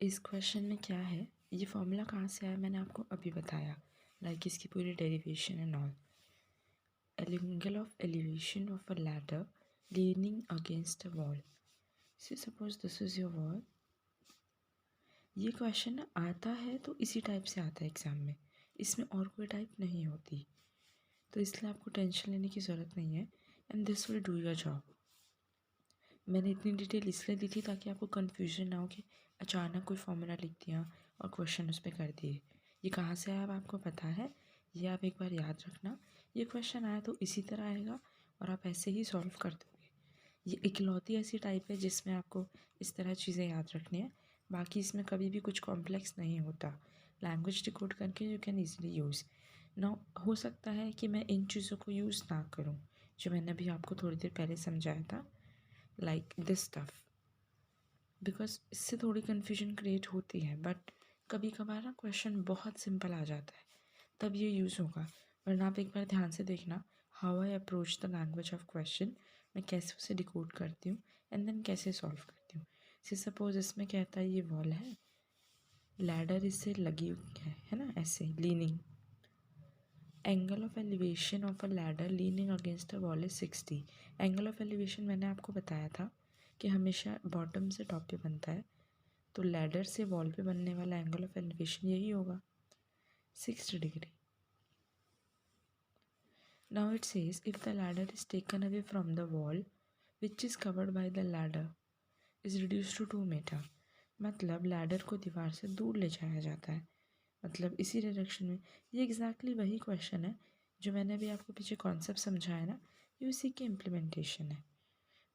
इस क्वेश्चन में क्या है, ये फॉर्मूला कहाँ से आया मैंने आपको अभी बताया, लाइक इसकी पूरी derivation and all. Angle of elevation of a ladder leaning against a wall. Say suppose this is your wall. ये क्वेश्चन ना आता है तो इसी टाइप से आता है एग्जाम में, इसमें और कोई टाइप नहीं होती, तो इसलिए आपको टेंशन लेने की ज़रूरत नहीं है। And this will do your job. मैंने इतनी डिटेल इसलिए दी थी ताकि आपको कन्फ्यूजन ना हो कि अचानक कोई फॉर्मूला लिख दिया और क्वेश्चन उस पर कर दिए। ये कहाँ से आया अब आपको पता है, ये आप एक बार याद रखना। ये क्वेश्चन आया तो इसी तरह आएगा और आप ऐसे ही सॉल्व कर दोगे। ये इकलौती ऐसी टाइप है जिसमें आपको इस तरह चीज़ें याद रखनी है, बाकी इसमें कभी भी कुछ कॉम्प्लेक्स नहीं होता। लैंग्वेज डिकोड करके यू कैन ईजिली यूज़। ना हो सकता है कि मैं इन चीज़ों को यूज़ ना करूँ जो मैंने अभी आपको थोड़ी देर पहले समझाया था, लाइक दिस स्टफ, बिकॉज इससे थोड़ी कन्फ्यूजन क्रिएट होती है। बट कभी कभार ना क्वेश्चन बहुत सिंपल आ जाता है, तब ये यूज़ होगा। वरना आप एक बार ध्यान से देखना how I approach the language of question, मैं कैसे उसे डिकोड करती हूँ एंड देन कैसे सॉल्व करती हूँ। से सपोज इसमें कहता है ये वॉल है, लैडर इससे लगी हुई है ना, ऐसे leaning. Angle of elevation of a ladder leaning against a wall is 60। Angle of elevation मैंने आपको बताया था कि हमेशा बॉटम से टॉप पे बनता है, तो लैडर से वॉल पे बनने वाला एंगल ऑफ एलिवेशन यही होगा, 60 डिग्री। Now it says if the ladder is taken away from the wall which is covered by the ladder is reduce to 2 metre. मतलब लैडर को दीवार से दूर ले जाया जाता है, मतलब इसी डायरेक्शन में। ये एग्जैक्टली वही क्वेश्चन है जो मैंने अभी आपको पीछे कॉन्सेप्ट समझाया ना, ये उसी की इम्प्लीमेंटेशन है।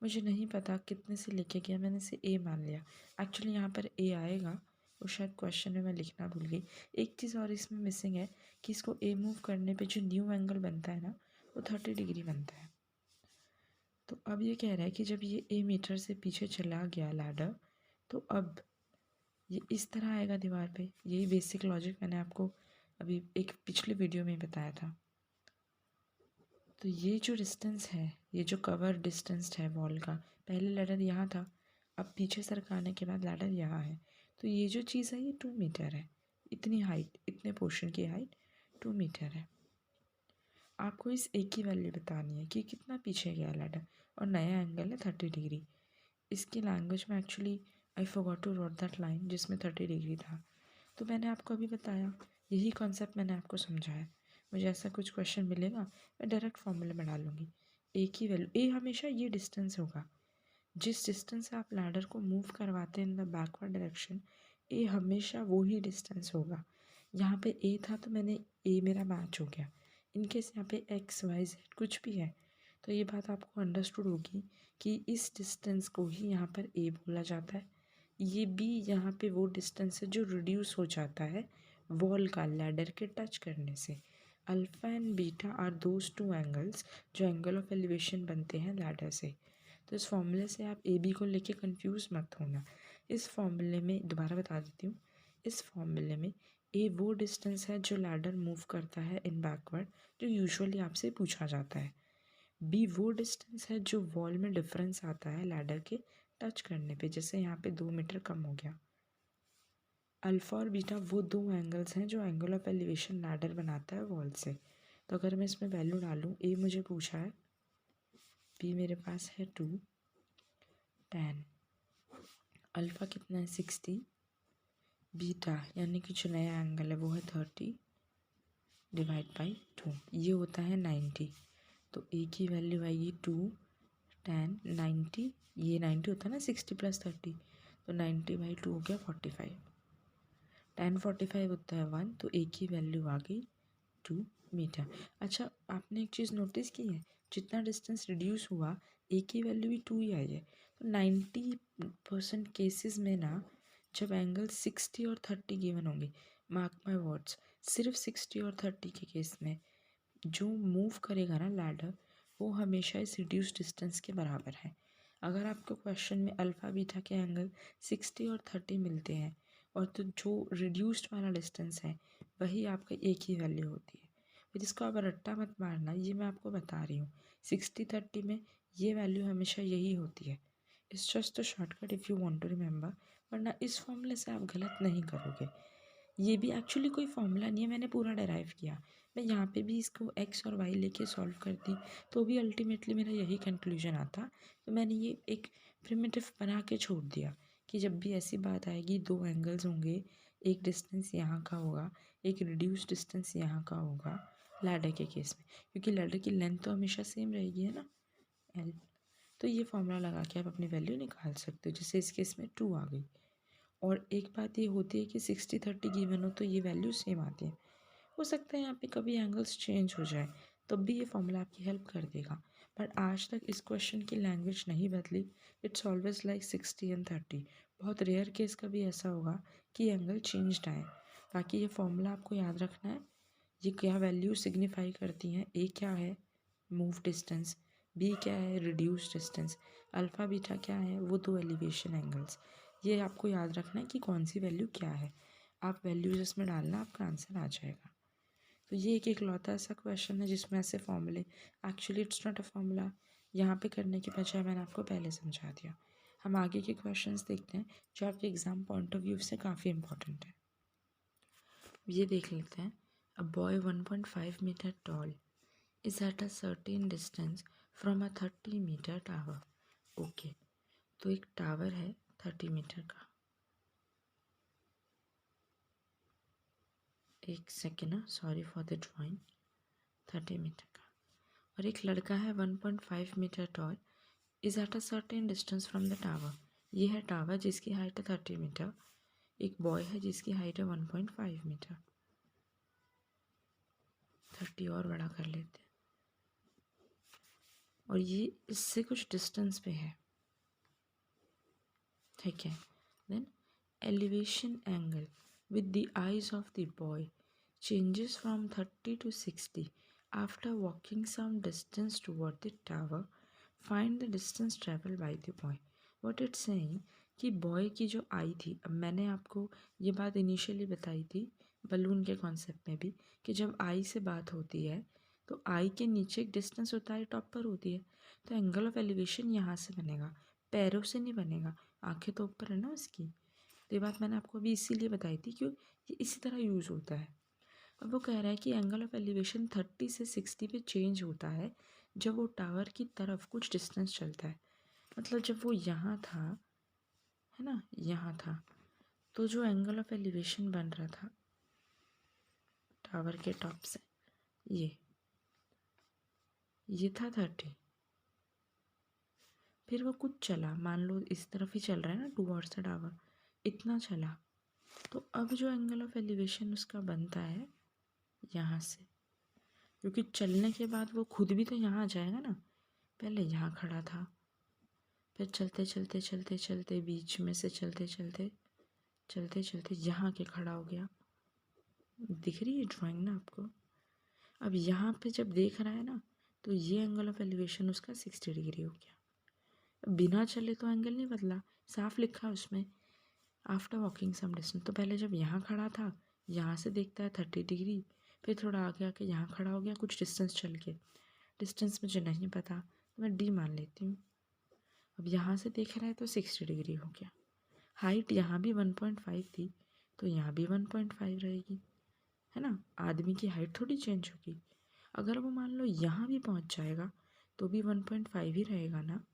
मुझे नहीं पता कितने से लेके गया, मैंने इसे ए मान लिया। एक्चुअली यहाँ पर ए आएगा, वो शायद क्वेश्चन में मैं लिखना भूल गई। एक चीज़ और इसमें मिसिंग है कि इसको ए मूव करने पे जो न्यू एंगल बनता है ना, वो 30 डिग्री बनता है। तो अब ये कह रहा है कि जब ये ए मीटर से पीछे चला गया लैडर, तो अब ये इस तरह आएगा दीवार पे। यही बेसिक लॉजिक मैंने आपको अभी एक पिछले वीडियो में बताया था। तो ये जो डिस्टेंस है, ये जो कवर डिस्टेंस है वॉल का, पहले लैडर यहाँ था, अब पीछे सरकाने के बाद लैडर यहाँ है, तो ये जो चीज़ है ये 2 मीटर है। इतनी हाइट, इतने पोर्शन की हाइट 2 मीटर है। आपको इस एक की वैल्यू बतानी है कि कितना पीछे गया लैडर, और नया एंगल है 30 डिग्री। इसकी लैंग्वेज में actually I forgot to wrote that line जिसमें 30 डिग्री था। तो मैंने आपको अभी बताया, यही कॉन्सेप्ट मैंने आपको समझाया। मुझे ऐसा कुछ क्वेश्चन मिलेगा, मैं डायरेक्ट फॉर्मूले में डालूंगी। ए की वैल्यू, ए हमेशा ये डिस्टेंस होगा, जिस डिस्टेंस से आप लैडर को मूव करवाते हैं इन द बैकवर्ड डायरेक्शन, ए हमेशा वो ही डिस्टेंस होगा। यहाँ पे ए था तो मैंने ए मेरा मैच हो गया। इनकेस यहाँ पे एक्स वाई जेड कुछ भी है, तो ये बात आपको अंडरस्टूड होगी कि इस डिस्टेंस को ही यहाँ पर ए बोला जाता है। ये बी यहाँ पे वो डिस्टेंस है जो रिड्यूस हो जाता है वॉल का लैडर के टच करने से। Alpha and beta are those 2 angles जो एंगल ऑफ एलिवेशन बनते हैं लैडर से। तो इस फॉर्मूले से आप ए बी को लेके कंफ्यूज मत होना। इस फॉर्मूले में दोबारा बता देती हूँ, इस फॉर्मूले में ए वो डिस्टेंस है जो लैडर मूव करता है इन बैकवर्ड, जो यूजुअली आपसे पूछा जाता है। बी वो डिस्टेंस है जो वॉल में डिफरेंस आता है लैडर के टच करने पे, जैसे यहाँ पे 2 मीटर कम हो गया। अल्फ़ा और बीटा वो 2 एंगल्स हैं जो एंगल ऑफ एलिवेशन लैडर बनाता है वॉल से। तो अगर मैं इसमें वैल्यू डालूँ, ए मुझे पूछा है, बी मेरे पास है 2, 10, अल्फ़ा कितना है 60, बीटा यानी कि जो नया एंगल है वो है 30 डिवाइड बाई 2, ये होता है 90। तो ए की वैल्यू आएगी 2, 10, 90, ये 90 होता है ना 60 + 30, तो 90/2 हो गया 45। 10 45 होता है 1, तो ए की वैल्यू आ गई 2 मीटर। अच्छा, आपने एक चीज़ नोटिस की है, जितना डिस्टेंस रिड्यूस हुआ ए की वैल्यू भी 2 ही आई है। तो 90% केसेस में ना, जब एंगल 60 और 30 गिवन होंगे, मार्क माई वर्ड्स, सिर्फ 60 और 30 के केस में जो मूव करेगा ना लैडर, वो हमेशा इस रिड्यूस डिस्टेंस के बराबर है। अगर आपको क्वेश्चन में अल्फ़ा बीटा के एंगल 60 और 30 मिलते हैं, और तो जो रिड्यूस्ड वाला डिस्टेंस है वही आपका एक ही वैल्यू होती है। फिर इसको आप रट्टा मत मारना, ये मैं आपको बता रही हूँ। 60-30 में ये वैल्यू हमेशा यही होती है। It's just a shortcut if you want to remember, वरना इस फॉर्मूले से आप गलत नहीं करोगे। ये भी एक्चुअली कोई फॉर्मूला नहीं है, मैंने पूरा डेराइव किया। मैं यहाँ पे भी इसको एक्स और वाई लेके सॉल्व करती तो भी अल्टीमेटली मेरा यही कंक्लूजन आता। तो मैंने ये एक प्रिमिटिव बना के छोड़ दिया कि जब भी ऐसी बात आएगी, दो एंगल्स होंगे, एक डिस्टेंस यहाँ का होगा, एक रिड्यूस डिस्टेंस यहाँ का होगा लैडर के केस में, क्योंकि लैडर की लेंथ तो हमेशा सेम रहेगी है ना, एल। तो ये फॉर्मूला लगा के आप अपनी वैल्यू निकाल सकते हो। जैसे इस केस में 2 आ गई। और एक बात ये होती है कि 60-30 गिवन हो तो ये वैल्यू सेम आती है। हो सकता है यहाँ पे कभी एंगल्स चेंज हो जाए, तब भी ये फॉर्मूला आपकी हेल्प कर देगा। बट आज तक इस क्वेश्चन की लैंग्वेज नहीं बदली। It's always like 60 and 30। बहुत रेयर केस कभी ऐसा होगा कि एंगल चेंज्ड आए। बाकी ये फॉर्मूला आपको याद रखना है। ये क्या वैल्यू सिग्निफाई करती हैं? ए क्या है? Move distance. बी क्या है? Reduce distance. अल्फ़ा बीटा क्या है? वो दो एलिवेशन एंगल्स। ये आपको याद रखना है कि कौन सी वैल्यू क्या है। आप वैल्यूज इसमें डालना, आपका आंसर आ जाएगा। तो ये एक इकलौता ऐसा क्वेश्चन है जिसमें ऐसे फॉर्मूले, actually it's not a formula, यहाँ पे करने के बजाय मैंने आपको पहले समझा दिया। हम आगे के क्वेश्चंस देखते हैं जो आपके एग्जाम पॉइंट ऑफ व्यू से काफ़ी इंपॉर्टेंट है। ये देख लेते हैं। A boy 1.5 metre tall is at a certain distance from a 30 metre tower. Okay, तो एक टावर है 30 मीटर का। एक सेकेंड ना, sorry for the drawing. 30 metre का, और एक लड़का है 1.5 metre tall is at a certain distance from the tower. ये है टावर जिसकी हाइट है 30 मीटर। एक बॉय है जिसकी हाइट है 1.5 मीटर। 30 और बड़ा कर लेते हैं, और ये इससे कुछ डिस्टेंस पे है, ठीक है। Then elevation angle with the eyes of the boy changes from 30 to 60 after walking some distance toward the tower. Find the distance traveled by the boy. What it's saying कि बॉय की जो आई थी, अब मैंने आपको ये बात इनिशियली बताई थी बलून के कॉन्सेप्ट में भी, कि जब आई से बात होती है तो आई के नीचे एक डिस्टेंस होता है, टॉप पर होती है, तो एंगल ऑफ एलिवेशन यहाँ से बनेगा, पैरों से नहीं बनेगा। आंखें तो ऊपर है ना उसकी। तो ये बात मैंने आपको अभी इसीलिए बताई थी क्यों ये इसी तरह यूज़ होता है। अब वो कह रहा है कि एंगल ऑफ एलिवेशन 30 से 60 पे चेंज होता है जब वो टावर की तरफ कुछ डिस्टेंस चलता है। मतलब जब वो यहाँ था, है ना, यहाँ था, तो जो एंगल ऑफ एलिवेशन बन रहा था टावर के टॉप से, ये था 30। फिर वो कुछ चला, मान लो इस तरफ ही चल रहा है ना, टूवर्ड्स द टावर, इतना चला, तो अब जो एंगल ऑफ एलिवेशन उसका बनता है यहाँ से, क्योंकि चलने के बाद वो खुद भी तो यहाँ आ जाएगा ना। पहले यहाँ खड़ा था, फिर चलते चलते चलते चलते बीच में से चलते चलते चलते चलते यहाँ के खड़ा हो गया। दिख रही है ड्राइंग ना आपको? अब यहाँ पे जब देख रहा है ना, तो ये एंगल ऑफ एलिवेशन उसका 60 डिग्री हो गया। बिना चले तो एंगल नहीं बदला, साफ लिखा है उसमें आफ्टर वॉकिंग सम डिस्टेंस। तो पहले जब यहाँ खड़ा था, यहाँ से देखता है 30 डिग्री, फिर थोड़ा आगे आके यहाँ खड़ा हो गया कुछ डिस्टेंस चल के। डिस्टेंस मुझे नहीं पता तो मैं डी मान लेती हूँ। अब यहाँ से देख रहा है तो 60 डिग्री हो गया। हाइट यहाँ भी 1.5 थी तो यहाँ भी 1.5 रहेगी, है ना। आदमी की हाइट थोड़ी चेंज होगी। अगर वो मान लो यहाँ भी पहुँच जाएगा तो भी 1.5 ही रहेगा ना।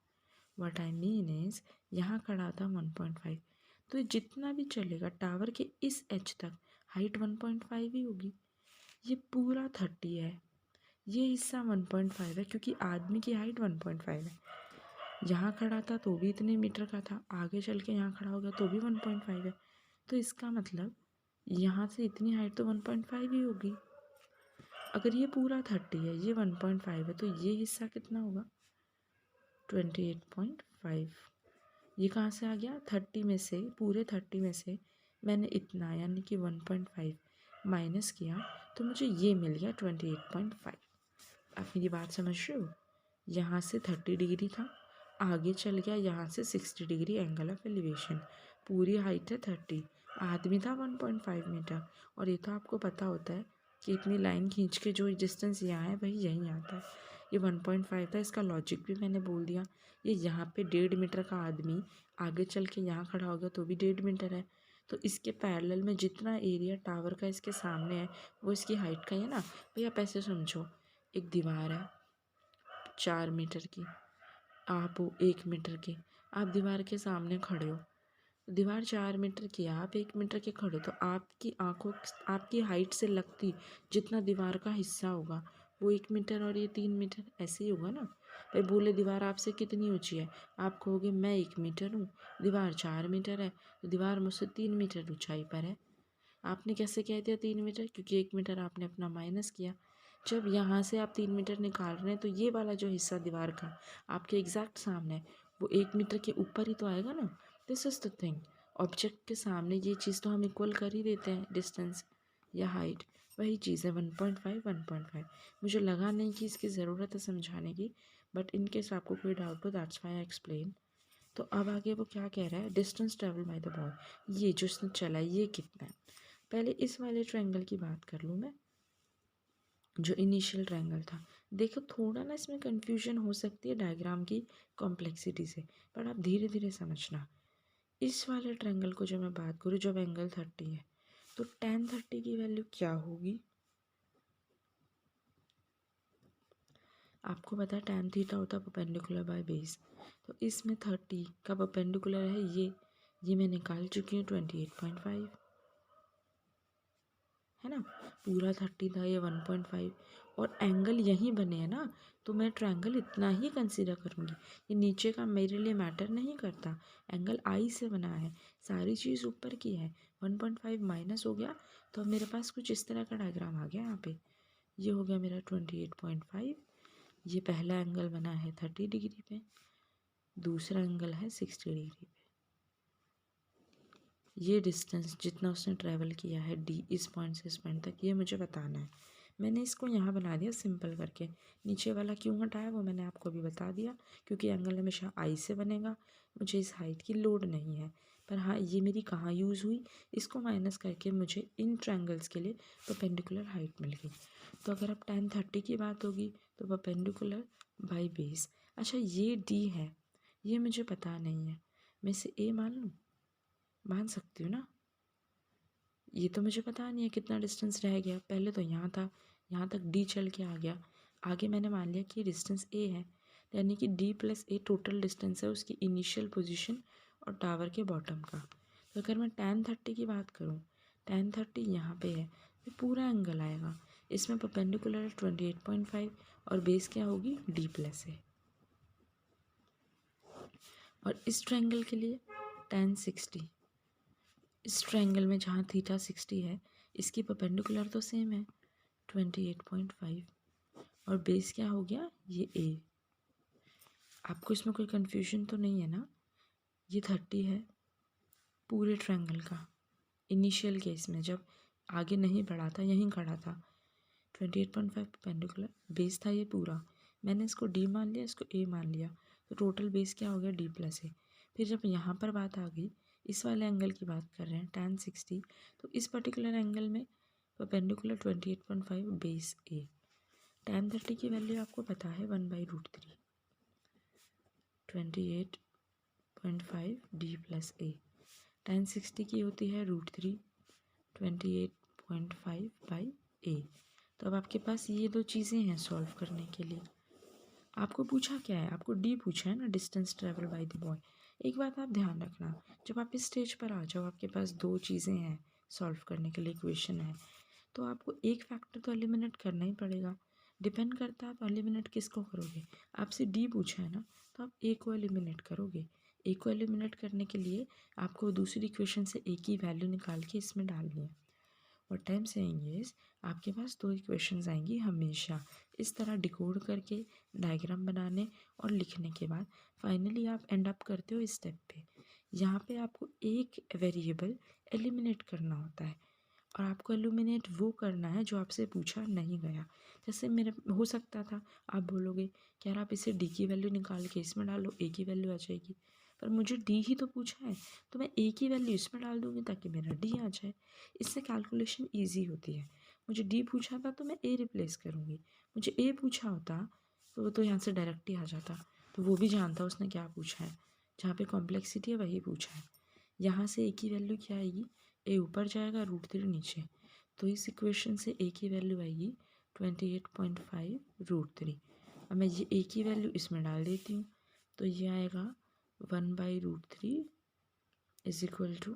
व्हाट आई मीन इज़ यहाँ खड़ा था 1.5, तो जितना भी चलेगा टावर के इस एज तक हाइट 1.5 ही होगी। ये पूरा 30 है, ये हिस्सा 1.5 है क्योंकि आदमी की हाइट 1.5 है। यहाँ खड़ा था तो भी इतने मीटर का था, आगे चल के यहाँ खड़ा हो गया तो भी 1.5 है। तो इसका मतलब यहाँ से इतनी हाइट तो 1.5 ही होगी। अगर ये पूरा 30 है, ये 1.5 है, तो ये हिस्सा कितना होगा? 28.5। ये कहाँ से आ गया? 30 में से, पूरे 30 में से मैंने इतना यानी कि 1.5 माइनस किया तो मुझे ये मिल गया 28.5। आप मेरी बात समझ रहे हो? यहाँ से 30 डिग्री था, आगे चल गया यहाँ से 60 डिग्री एंगल ऑफ एलिवेशन। पूरी हाइट है 30, आदमी था 1.5 मीटर। और ये तो आपको पता होता है कि इतनी लाइन खींच के जो डिस्टेंस यहाँ है वही यहीं आता है। ये 1.5 था, इसका लॉजिक भी मैंने बोल दिया। ये यहाँ पे 1.5 मीटर का आदमी आगे चल के यहाँ खड़ा हो गया तो भी 1.5 मीटर है। तो इसके पैरेलल में जितना एरिया टावर का इसके सामने है वो इसकी हाइट का ही है ना। भैया आप ऐसे समझो, एक दीवार है 4 मीटर की, आप हो 1 मीटर के, आप दीवार के सामने खड़े हो, दीवार 4 मीटर की है, आप 1 मीटर के खड़े हो, तो आपकी आंखों, आपकी हाइट से लगती जितना दीवार का हिस्सा होगा वो 1 मीटर और ये 3 मीटर, ऐसे ही होगा ना। भाई बोले दीवार आपसे कितनी ऊंची है, आप कहोगे मैं 1 मीटर हूँ, दीवार 4 मीटर है, तो दीवार मुझसे 3 मीटर ऊंचाई पर है। आपने कैसे कह दिया 3 मीटर, क्योंकि 1 मीटर आपने अपना माइनस किया। जब यहाँ से आप 3 मीटर निकाल रहे हैं तो ये वाला जो हिस्सा दीवार का आपके एग्जैक्ट सामने है वो 1 मीटर के ऊपर ही तो आएगा ना। This is the thing, object के सामने ये चीज़ तो हम इक्वल कर ही देते हैं, डिस्टेंस या हाइट, वही चीज़ है 1.5 1.5। मुझे लगा नहीं कि इसकी ज़रूरत है समझाने की, बट इन केस आपको कोई डाउट हो दैट्स व्हाई आई एक्सप्लेन। तो अब आगे वो क्या कह रहा है, distance travel by the boy, ये जो उसने चला ये कितना है। पहले इस वाले ट्रायंगल की बात कर लूँ मैं, जो इनिशियल ट्रायंगल था। देखो थोड़ा ना इसमें कंफ्यूजन हो सकती है डायग्राम की कॉम्प्लेक्सिटी से, पर आप धीरे धीरे समझना। इस वाले ट्रायंगल को जब मैं बात करूँ, जब एंगल 30 है तो tan 30 की वैल्यू क्या होगी, आपको पता है tan थीटा होता है परपेंडिकुलर बाय बेस। तो इसमें 30 का परपेंडिकुलर है ये मैं निकाल चुकी हूँ 28.5, है ना। पूरा 30 था, ये 1.5, और एंगल यहीं बने हैं ना, तो मैं ट्रायंगल इतना ही कंसीडर करूँगी। ये नीचे का मेरे लिए मैटर नहीं करता, एंगल आई से बना है, सारी चीज़ ऊपर की है। 1.5 माइनस हो गया तो अब मेरे पास कुछ इस तरह का डायग्राम आ गया यहाँ पे। ये हो गया मेरा 28.5, ये पहला एंगल बना है 30 डिग्री पे, दूसरा एंगल है 60 डिग्री पे। ये डिस्टेंस जितना उसने ट्रैवल किया है डी, इस पॉइंट से इस पॉइंट तक, ये मुझे बताना है। मैंने इसको यहाँ बना दिया सिंपल करके, नीचे वाला क्यों हटाया वो मैंने आपको अभी बता दिया, क्योंकि एंगल हमेशा आई से बनेगा, मुझे इस हाइट की लोड नहीं है। पर हाँ, ये मेरी कहाँ यूज़ हुई, इसको माइनस करके मुझे इन ट्रायंगल्स के लिए परपेंडिकुलर हाइट मिल गई। तो अगर अब tan 30 की बात होगी तो परपेंडिकुलर बाई बेस। अच्छा ये डी है, ये मुझे पता नहीं है, मैं इसे ए मान लूँ, मान सकती हूँ ना। ये तो मुझे पता नहीं है कितना डिस्टेंस रह गया, पहले तो यहाँ था, यहाँ तक डी चल के आ गया, आगे मैंने मान लिया कि डिस्टेंस ए है, यानी कि डी प्लस ए टोटल डिस्टेंस है उसकी इनिशियल पोजीशन और टावर के बॉटम का। तो अगर मैं tan 30 की बात करूँ, tan 30 यहाँ पे है, तो पूरा एंगल आएगा, इसमें परपेंडिकुलर है 28.5 और बेस क्या होगी डी प्लस ए। और इस ट्रायंगल के लिए tan 60, इस ट्रायंगल में जहाँ थीटा 60 है इसकी परपेंडिकुलर तो सेम है 28.5, और बेस क्या हो गया ये ए। आपको इसमें कोई कन्फ्यूजन तो नहीं है ना, ये 30 है पूरे ट्रायंगल का, इनिशियल केस में जब आगे नहीं बढ़ा था यहीं खड़ा था। 28.5 परपेंडिकुलर, बेस था ये पूरा, मैंने इसको डी मान लिया, इसको ए मान लिया, तो टोटल बेस क्या हो गया डी प्लस ए। फिर जब यहाँ पर बात आ गई, इस वाले एंगल की बात कर रहे हैं tan 60, तो इस पर्टिकुलर एंगल में परपेंडिकुलर 28.5 बेस ए। tan 30 की वैल्यू आपको पता है 1/√3, 28.5 डी प्लस ए। tan 60 की होती है √3, 28.5 बाई ए। तो अब आपके पास ये दो चीज़ें हैं सॉल्व करने के लिए। आपको पूछा क्या है, आपको डी पूछा है ना, distance travel by the boy. एक बात आप ध्यान रखना, जब आप इस स्टेज पर आ जाओ, आपके पास दो चीज़ें हैं सॉल्व करने के लिए, इक्वेशन है, तो आपको एक फैक्टर तो एलिमिनेट करना ही पड़ेगा। डिपेंड करता है आप एलिमिनेट किसको करोगे। आपसे डी पूछा है ना, तो आप ए को एलिमिनेट करोगे। ए को एलिमिनेट करने के लिए आपको दूसरी इक्वेशन से ए की वैल्यू निकाल के इसमें डालनी है। What I am saying is, आपके पास दो इक्वेशंस आएंगी हमेशा, इस तरह डिकोड करके डायग्राम बनाने और लिखने के बाद फाइनली आप एंड अप करते हो इस स्टेप पे। यहाँ पे आपको एक वेरिएबल एलिमिनेट करना होता है, और आपको एलिमिनेट वो करना है जो आपसे पूछा नहीं गया। जैसे मेरे हो सकता था आप बोलोगे कि यार आप इसे डी की वैल्यू निकाल के इसमें डालो, ए की वैल्यू आ जाएगी, पर मुझे डी ही तो पूछा है, तो मैं ए की वैल्यू इसमें डाल दूँगी ताकि मेरा डी आ जाए, इससे कैलकुलेशन ईजी होती है। मुझे डी पूछा था तो मैं ए रिप्लेस करूँगी, मुझे ए पूछा होता तो वो तो यहाँ से डायरेक्ट ही आ जाता, तो वो भी जानता उसने क्या पूछा है, जहाँ पे कॉम्प्लेक्सिटी है वही पूछा है। यहाँ से ए की वैल्यू क्या आएगी, ए ऊपर जाएगा √3 नीचे, तो इस इक्वेशन से ए की वैल्यू आएगी 28.5 √3। अब मैं ये ए की वैल्यू इसमें डाल देती हूँ, तो ये आएगा 1/√3 इज इक्वल टू,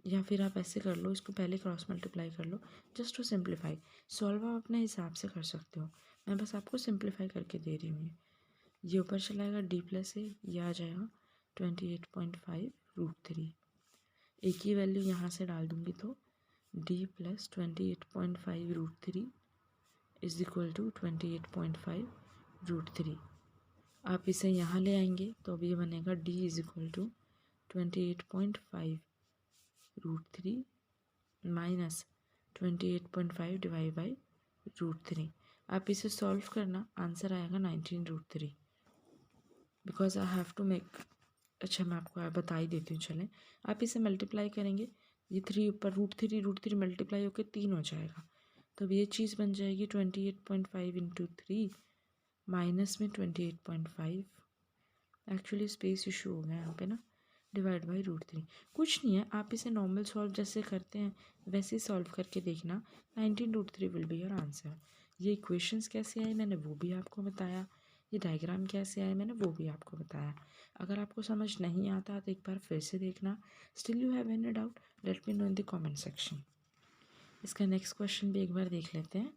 या फिर आप ऐसे कर लो, इसको पहले क्रॉस मल्टीप्लाई कर लो जस्ट टू सिंप्लीफाई। सॉल्व आप अपने हिसाब से कर सकते हो, मैं बस आपको सिंप्लीफाई करके दे रही हूँ। ये ऊपर चला जाएगा d+a, ये आ जाएगा 28.5 √3। ए की वैल्यू यहाँ से डाल दूँगी तो d + 28.5 √3 इज इक्वल टू 28.5 √3। आप इसे यहाँ ले आएंगे तो अब ये बनेगा d is equal to 28.5 √3 minus 28.5 divide by √3। आप इसे सॉल्व करना, आंसर आएगा 19 √3, because I have to make. अच्छा मैं आपको बता ही देती हूँ, चलें। आप इसे मल्टीप्लाई करेंगे, ये 3 ऊपर √3 मल्टीप्लाई होकर 3 हो जाएगा, तो अब ये चीज़ बन जाएगी 28.5 इंटू 3 माइनस में 28.5, एक्चुअली स्पेस इशू हो गया यहाँ पे ना, डिवाइड बाई √3। कुछ नहीं है, आप इसे नॉर्मल सॉल्व जैसे करते हैं वैसे ही सॉल्व करके देखना, 19 √3 विल बी योर आंसर। ये इक्वेशंस कैसे आए मैंने वो भी आपको बताया, ये डायग्राम कैसे आए मैंने वो भी आपको बताया। अगर आपको समझ नहीं आता तो एक बार फिर से देखना। Still you have any doubt, let me know in the comment section. इसका नेक्स्ट क्वेश्चन भी एक बार देख लेते हैं।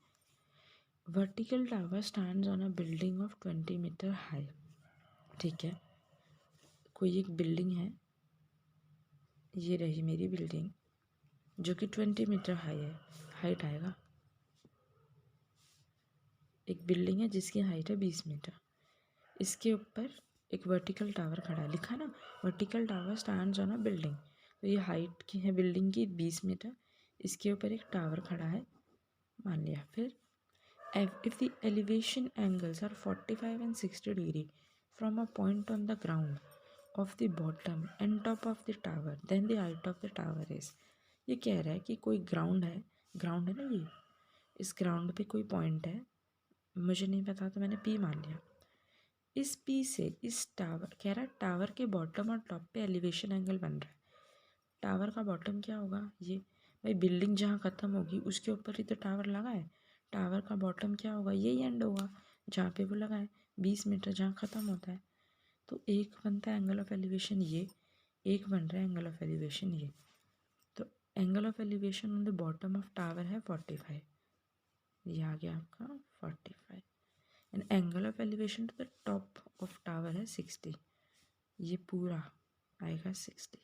Vertical tower stands on a building of 20 metre high. ठीक है, कोई एक बिल्डिंग है, ये रही मेरी बिल्डिंग जो कि 20 मीटर हाई है, हाइट आएगा। एक बिल्डिंग है जिसकी हाइट है 20 मीटर, इसके ऊपर एक वर्टिकल टावर खड़ा है, लिखा ना vertical tower stands on a building, तो ये हाइट की है बिल्डिंग की 20 मीटर, इसके ऊपर एक टावर खड़ा है मान लिया। फिर if the elevation angles are 45 and 60 degree from a point on the ground of the bottom and top of the tower, then the height of the tower is। ये कह रहा है कि कोई ग्राउंड है ना, ये इस ग्राउंड पे कोई पॉइंट है, मुझे नहीं पता तो मैंने पी मान लिया। इस पी से इस टावर, कह रहा है टावर के बॉटम और टॉप पे एलिवेशन एंगल बन रहा है। टावर का बॉटम क्या होगा, ये भाई बिल्डिंग जहाँ ख़त्म होगी उसके ऊपर ही तो टावर लगा है, टावर का बॉटम क्या होगा, यही एंड होगा जहाँ पे वो लगा है 20 मीटर जहाँ ख़त्म होता है। तो एक बनता है एंगल ऑफ एलिवेशन ये, एक बन रहा है एंगल ऑफ एलिवेशन ये, तो angle of elevation on the bottom of tower है 45, ये आ गया आपका 45, and angle of elevation to the top of tower है 60, ये पूरा आएगा 60।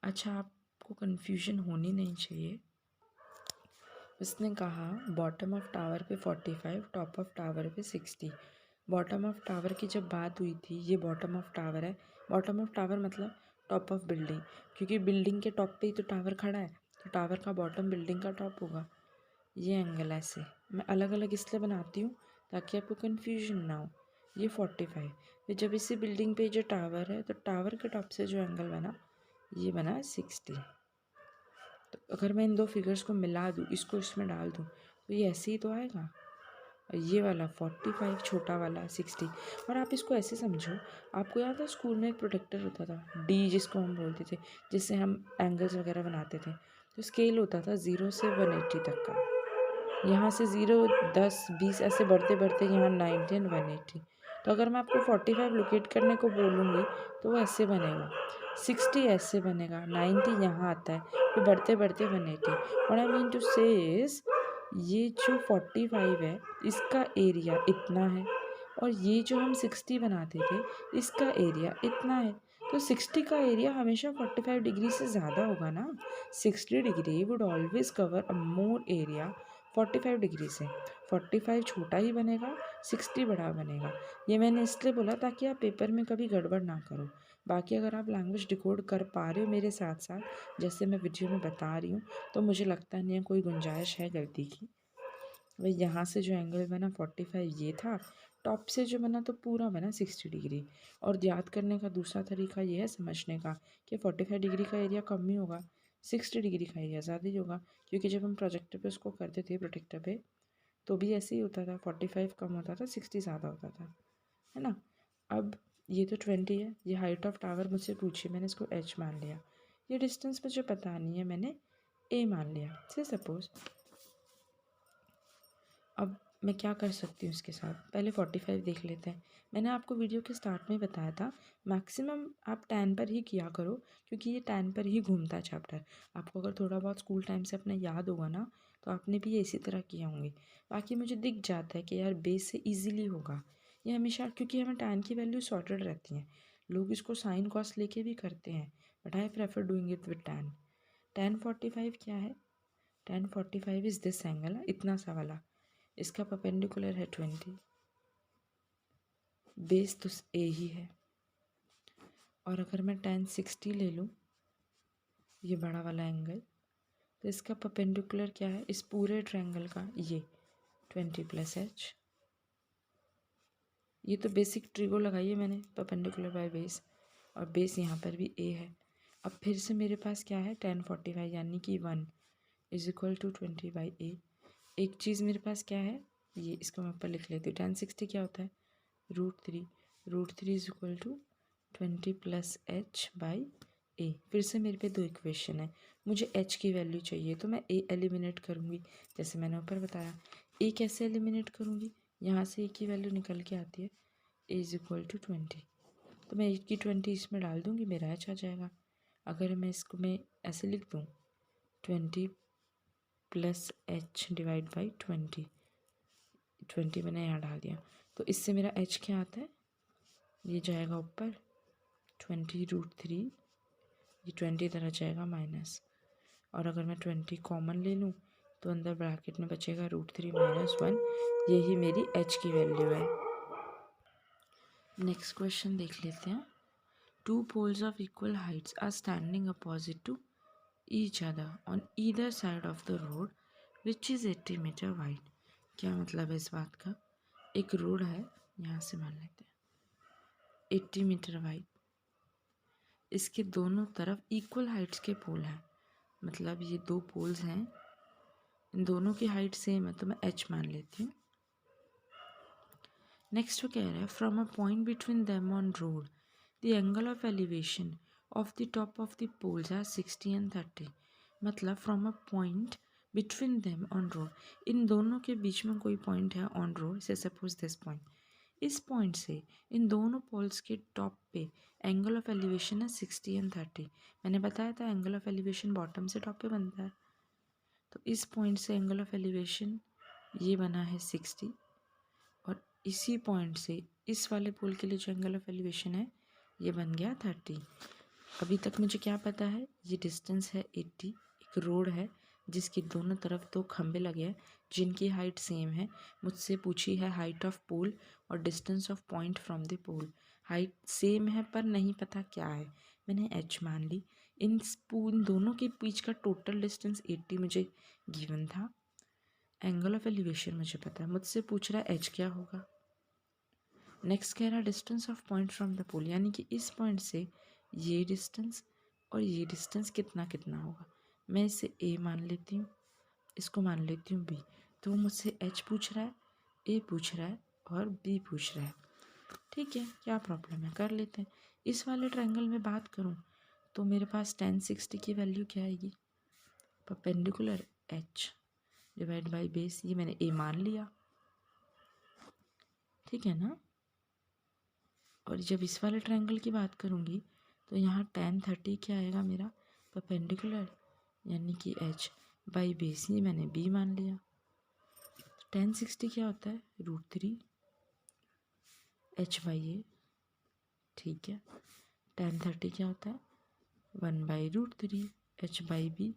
अच्छा आपको कन्फ्यूजन होनी नहीं चाहिए, उसने कहा बॉटम ऑफ टावर पे 45, टॉप ऑफ टावर पे 60। बॉटम ऑफ टावर की जब बात हुई थी, ये बॉटम ऑफ टावर है, बॉटम ऑफ टावर मतलब टॉप ऑफ बिल्डिंग, क्योंकि बिल्डिंग के टॉप पे ही तो टावर खड़ा है, तो टावर का बॉटम बिल्डिंग का टॉप होगा। ये एंगल ऐसे मैं अलग अलग इसलिए बनाती हूँ ताकि आपको कन्फ्यूजन ना हो। ये 45, फिर जब इसी बिल्डिंग पे जो टावर है तो टावर के टॉप से जो एंगल बना ये बना 60। तो अगर मैं इन दो फिगर्स को मिला दूँ, इसको इसमें डाल दूँ, तो ये ऐसे ही तो आएगा, और ये वाला 45 छोटा वाला 60। और आप इसको ऐसे समझो, आपको याद है स्कूल में एक प्रोटेक्टर होता था डी, जिसको हम बोलते थे, जिससे हम एंगल्स वगैरह बनाते थे, तो स्केल होता था 0 से 180 तक का, यहाँ से 0, 10, 20 ऐसे बढ़ते बढ़ते यहाँ 90 एंड 180। तो अगर मैं आपको 45 लोकेट करने को बोलूँगी तो वो ऐसे बनेगा, 60 ऐसे बनेगा, 90 यहाँ आता है, फिर बढ़ते बढ़ते 180। व्हाट आई मीन टू से इज ये जो 45 है इसका एरिया इतना है, और ये जो हम 60 बनाते थे इसका एरिया इतना है, तो 60 का एरिया हमेशा 45 डिग्री से ज़्यादा होगा ना। 60 degree would always cover a more area 45 degree से। 45 छोटा ही बनेगा, 60 बड़ा बनेगा। ये मैंने इसलिए बोला ताकि आप पेपर में कभी गड़बड़ ना करो। बाकी अगर आप लैंग्वेज डिकोड कर पा रहे हो मेरे साथ साथ जैसे मैं वीडियो में बता रही हूँ, तो मुझे लगता नहीं है कोई गुंजाइश है गलती की। वही यहाँ से जो एंगल बना 45 ये था, टॉप से जो बना तो पूरा बना 60 डिग्री। और याद करने का दूसरा तरीका ये है समझने का कि 45 डिग्री का एरिया कम ही होगा, 60 डिग्री का एरिया ज़्यादा ही होगा, क्योंकि जब हम प्रोजेक्टर पे उसको करते थे प्रोटेक्टर पे तो भी ऐसे ही होता था, 45 कम होता था, 60 ज़्यादा होता था, है ना। अब ये तो 20 है, ये हाइट ऑफ टावर मुझसे पूछी, मैंने इसको h मान लिया। ये डिस्टेंस मुझे पता नहीं है, मैंने a मान लिया से सपोज। अब मैं क्या कर सकती हूँ इसके साथ, पहले 45 देख लेते हैं। मैंने आपको वीडियो के स्टार्ट में बताया था मैक्सिमम आप 10 पर ही किया करो, क्योंकि ये 10 पर ही घूमता है चैप्टर। आपको अगर थोड़ा बहुत स्कूल टाइम से अपना याद होगा ना, तो आपने भी ये इसी तरह किए होंगे। बाकी मुझे दिख जाता है कि यार बेस से ईजिली होगा ये हमेशा, क्योंकि हमें 10 की वैल्यू सॉर्टेड रहती हैं। लोग इसको साइन कॉस लेके भी करते हैं, but I prefer doing it with 10। 1045 क्या है, 1045 इज दिस एंगल, इतना सा वाला, इसका परपेंडिकुलर है 20, बेस तो ए ही है। और अगर मैं 1060 ले लूँ, ये बड़ा वाला एंगल, तो इसका परपेंडिकुलर क्या है इस पूरे ट्रायंगल का, ये 20 + h। ये तो बेसिक ट्रिगो लगाई है मैंने, परपेंडिकुलर बाय बेस, और बेस यहाँ पर भी ए है। अब फिर से मेरे पास क्या है 1045, यानी कि 1 = 20/a। एक चीज़ मेरे पास क्या है, ये इसको मैं ऊपर लिख लेती हूँ। 1060 क्या होता है, √3, √3 = 20 + h/a। फिर से मेरे पे दो इक्वेशन है, मुझे h की वैल्यू चाहिए, तो मैं a एलिमिनेट करूँगी, जैसे मैंने ऊपर बताया। a कैसे एलिमिनेट करूँगी, यहाँ से a की वैल्यू निकल के आती है, a = 20, तो मैं a की 20 इसमें डाल दूँगी, मेरा h आ जाएगा। अगर मैं इसको मैं ऐसे लिख दूँ 20 + h/20, 20 मैंने यहाँ डाल दिया, तो इससे मेरा h क्या आता है, ये जाएगा ऊपर 20√3, ये 20 इधर आ जाएगा माइनस, और अगर मैं 20 कॉमन ले लूँ तो अंदर ब्रैकेट में बचेगा √3 - 1, यही मेरी h की वैल्यू है। नेक्स्ट क्वेश्चन देख लेते हैं। 2 poles of equal heights are standing opposite to each other on either side of the road which is 80 metre wide। क्या मतलब है इस बात का, एक रोड है, यहाँ से मान लेते हैं 80 मीटर वाइड, इसके दोनों तरफ इक्वल हाइट्स के पोल हैं, मतलब ये दो पोल्स हैं, इन दोनों की हाइट सेम है, तो मैं h मान लेती हूँ। नेक्स्ट वो कह रहा है from a point between them on road the angle of elevation of the top of the poles are 60 and 30। मतलब from a point between them on road, इन दोनों के बीच में कोई पॉइंट है on road, say suppose this point, इस पॉइंट से इन दोनों पोल्स के टॉप पे एंगल ऑफ एलिवेशन है 60 and 30। मैंने बताया था एंगल ऑफ एलिवेशन बॉटम से टॉप पे बनता है, तो इस पॉइंट से एंगल ऑफ एलिवेशन ये बना है 60, और इसी पॉइंट से इस वाले पोल के लिए जो एंगल ऑफ एलिवेशन है ये बन गया 30। अभी तक मुझे क्या पता है, ये डिस्टेंस है 80, एक रोड है जिसकी दोनों तरफ दो खंबे लगे हैं जिनकी हाइट सेम है। मुझसे पूछी है हाइट ऑफ पोल और distance of point from the pole, height same है पर नहीं पता क्या है, मैंने h मान ली। इन दोनों के बीच का टोटल डिस्टेंस 80 मुझे गिवन था, एंगल ऑफ एलिवेशन मुझे पता है, मुझसे पूछ रहा है h क्या होगा। नेक्स्ट कह रहा है distance of point from the pole, यानी कि इस पॉइंट से ये डिस्टेंस और ये डिस्टेंस कितना कितना होगा। मैं इसे a मान लेती हूँ, इसको मान लेती हूँ b, तो मुझसे h पूछ रहा है, a पूछ रहा है और b पूछ रहा है। ठीक है, क्या प्रॉब्लम है, कर लेते हैं। इस वाले ट्रायंगल में बात करूँ तो मेरे पास 1060 की वैल्यू क्या आएगी, perpendicular h divide by base, ये मैंने a मान लिया, ठीक है ना। और जब इस वाले ट्रायंगल की बात करूँगी तो यहाँ 1030 क्या आएगा मेरा, परपेंडिकुलर, यानी कि h बाई बेस, ये मैंने b मान लिया। तो 1060 क्या होता है, √3 h/a, ठीक है। 1030 क्या होता है, 1/√3 h/b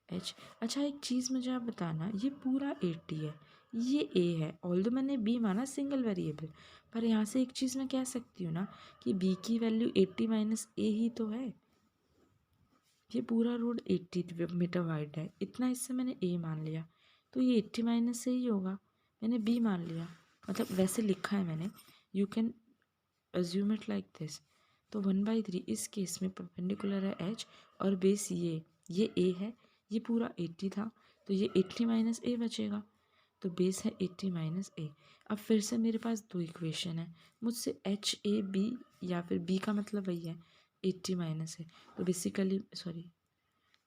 h। अच्छा एक चीज़ मुझे आप बताना, ये पूरा 80 है, ये a है, ऑल्दो मैंने b माना सिंगल वेरिएबल, पर यहाँ से एक चीज़ मैं कह सकती हूँ ना कि b की वैल्यू 80 - a ही तो है। ये पूरा रोड 80 मीटर वाइड है, इतना इससे मैंने a मान लिया, तो ये 80 - a ही होगा, मैंने b मान लिया, मतलब वैसे लिखा है मैंने, you can assume it like this. तो 1/3 इस केस में परपेंडिकुलर है h, और बेस ये a है, ये पूरा 80 था, तो ये 80 - a बचेगा, तो तो बेस है 80 माइनस ए। अब फिर से मेरे पास दो इक्वेशन है, मुझसे एच ए बी या फिर बी का मतलब वही है 80 माइनस ए। तो बेसिकली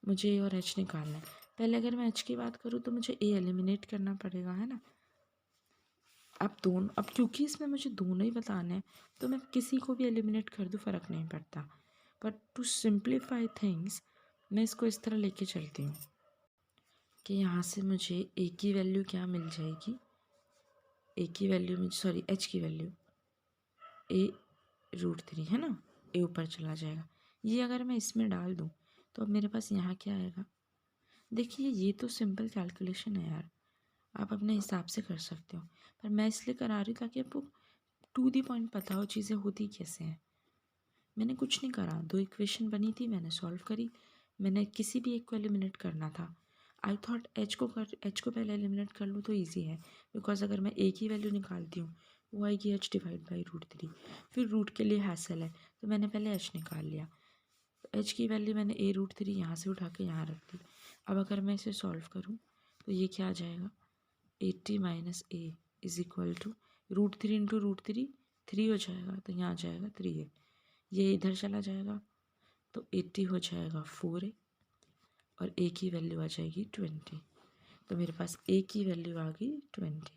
मुझे ए और एच निकालना है। पहले अगर मैं एच की बात करूँ तो मुझे ए एलिमिनेट करना पड़ेगा, है ना। अब क्योंकि इसमें मुझे दोनों ही बताने हैं तो मैं किसी को भी एलिमिनेट कर दूँ, फ़र्क नहीं पड़ता। बट टू सिंप्लीफाई थिंग्स मैं इसको इस तरह लेके चलती हूँ कि यहाँ से मुझे ए की वैल्यू क्या मिल जाएगी, ए की वैल्यू एच की वैल्यू a√3 है ना, ए ऊपर चला जाएगा। ये अगर मैं इसमें डाल दूँ तो अब मेरे पास यहाँ क्या आएगा। देखिए ये तो सिंपल कैलकुलेशन है यार, आप अपने हिसाब से कर सकते हो, पर मैं इसलिए करा रही हूँ ताकि आपको टू दी पॉइंट पता हो चीज़ें होती कैसे हैं। मैंने कुछ नहीं करा, दो इक्वेशन बनी थी, मैंने सॉल्व करी। मैंने किसी भी एक को एलिमिनेट करना था। आई थॉट एच को पहले एलिमिनेट कर लूँ तो ईजी है, बिकॉज अगर मैं ए की वैल्यू निकालती हूँ वो आएगी एच डिवाइड बाई √3। फिर रूट के लिए हैसल है तो मैंने पहले एच निकाल लिया। तो एच की वैल्यू मैंने a√3 यहाँ से उठा के यहाँ रख दी। अब अगर मैं इसे सॉल्व करूँ तो ये क्या आ जाएगा, 80 minus A is equal to √3 into √3 3 हो जाएगा, तो यहाँ आ जाएगा 3a। ये इधर चला जाएगा तो 80 हो जाएगा 4a और a की वैल्यू आ जाएगी 20। तो मेरे पास a की वैल्यू आ गई 20।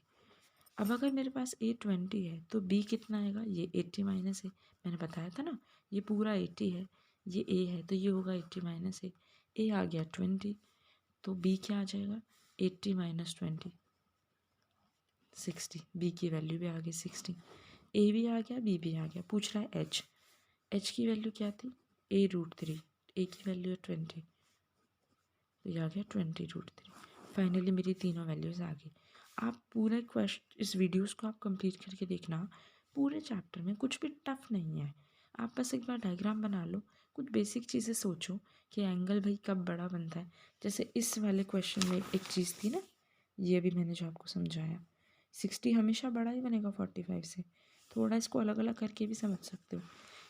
अब अगर मेरे पास a 20 है तो b कितना आएगा, ये 80 माइनस a। मैंने बताया था ना ये पूरा 80 है, ये a है तो ये होगा 80 माइनस a आ गया 20। तो b क्या आ जाएगा, 80 माइनस 20 60। b की वैल्यू भी आ गई 60। a भी आ गया, b भी आ गया। पूछ रहा है h की वैल्यू क्या थी, a√3, a की वैल्यू है 20 तो ये आ गया 20√3। फाइनली मेरी तीनों वैल्यूज़ आ गई। आप पूरे इस वीडियोस को आप कंप्लीट करके देखना, पूरे चैप्टर में कुछ भी टफ नहीं है। आप बस एक बार डायग्राम बना लो, कुछ बेसिक चीज़ें सोचो कि एंगल भाई कब बड़ा बनता है। जैसे इस वाले क्वेश्चन में एक चीज़ थी ना, ये भी मैंने जो आपको समझाया, 60 हमेशा बड़ा ही बनेगा 45 से। थोड़ा इसको अलग अलग करके भी समझ सकते हो।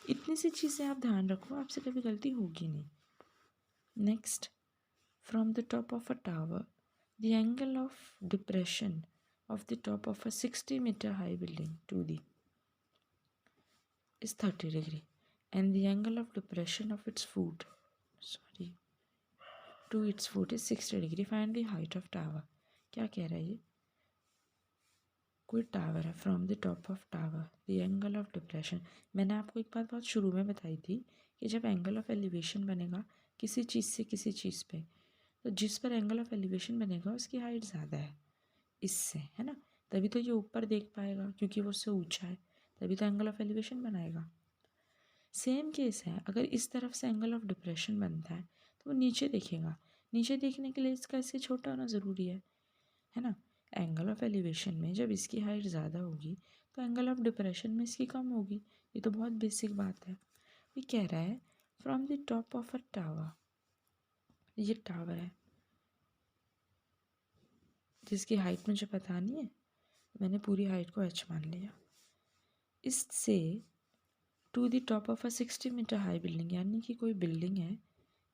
इतनी सी चीज़ें आप ध्यान रखो, आपसे कभी गलती होगी नहीं। Next, from the top of a tower, the angle of depression of the top of a 60-meter high building 2D is 30 degree and the angle of depression of its foot to its foot is 60 degree. Find the height of tower. क्या कह रहा है ये, कोई tower है, from the top of tower the angle of depression. मैंने आपको एक बात बहुत शुरू में बताई थी कि जब एंगल ऑफ एलिवेशन बनेगा किसी चीज़ से किसी चीज़ पे, तो जिस पर एंगल ऑफ एलिवेशन बनेगा उसकी हाइट ज़्यादा है इससे, है ना, तभी तो ये ऊपर देख पाएगा क्योंकि वो उससे ऊंचा है, तभी तो एंगल ऑफ एलिवेशन बनाएगा। सेम केस है, अगर इस तरफ से एंगल ऑफ डिप्रेशन बनता है तो वो नीचे देखेगा। नीचे देखने के लिए इसका इससे छोटा होना ज़रूरी है ना। एंगल ऑफ एलिवेशन में जब इसकी हाइट ज़्यादा होगी तो एंगल ऑफ डिप्रेशन में इसकी कम होगी। ये तो बहुत बेसिक बात है। ये कह रहा है from the top of a tower, ये टावर है जिसकी हाइट मुझे पता नहीं है, मैंने पूरी हाइट को h मान लिया। इससे to the top of a 60 metre high building, यानी कि कोई बिल्डिंग है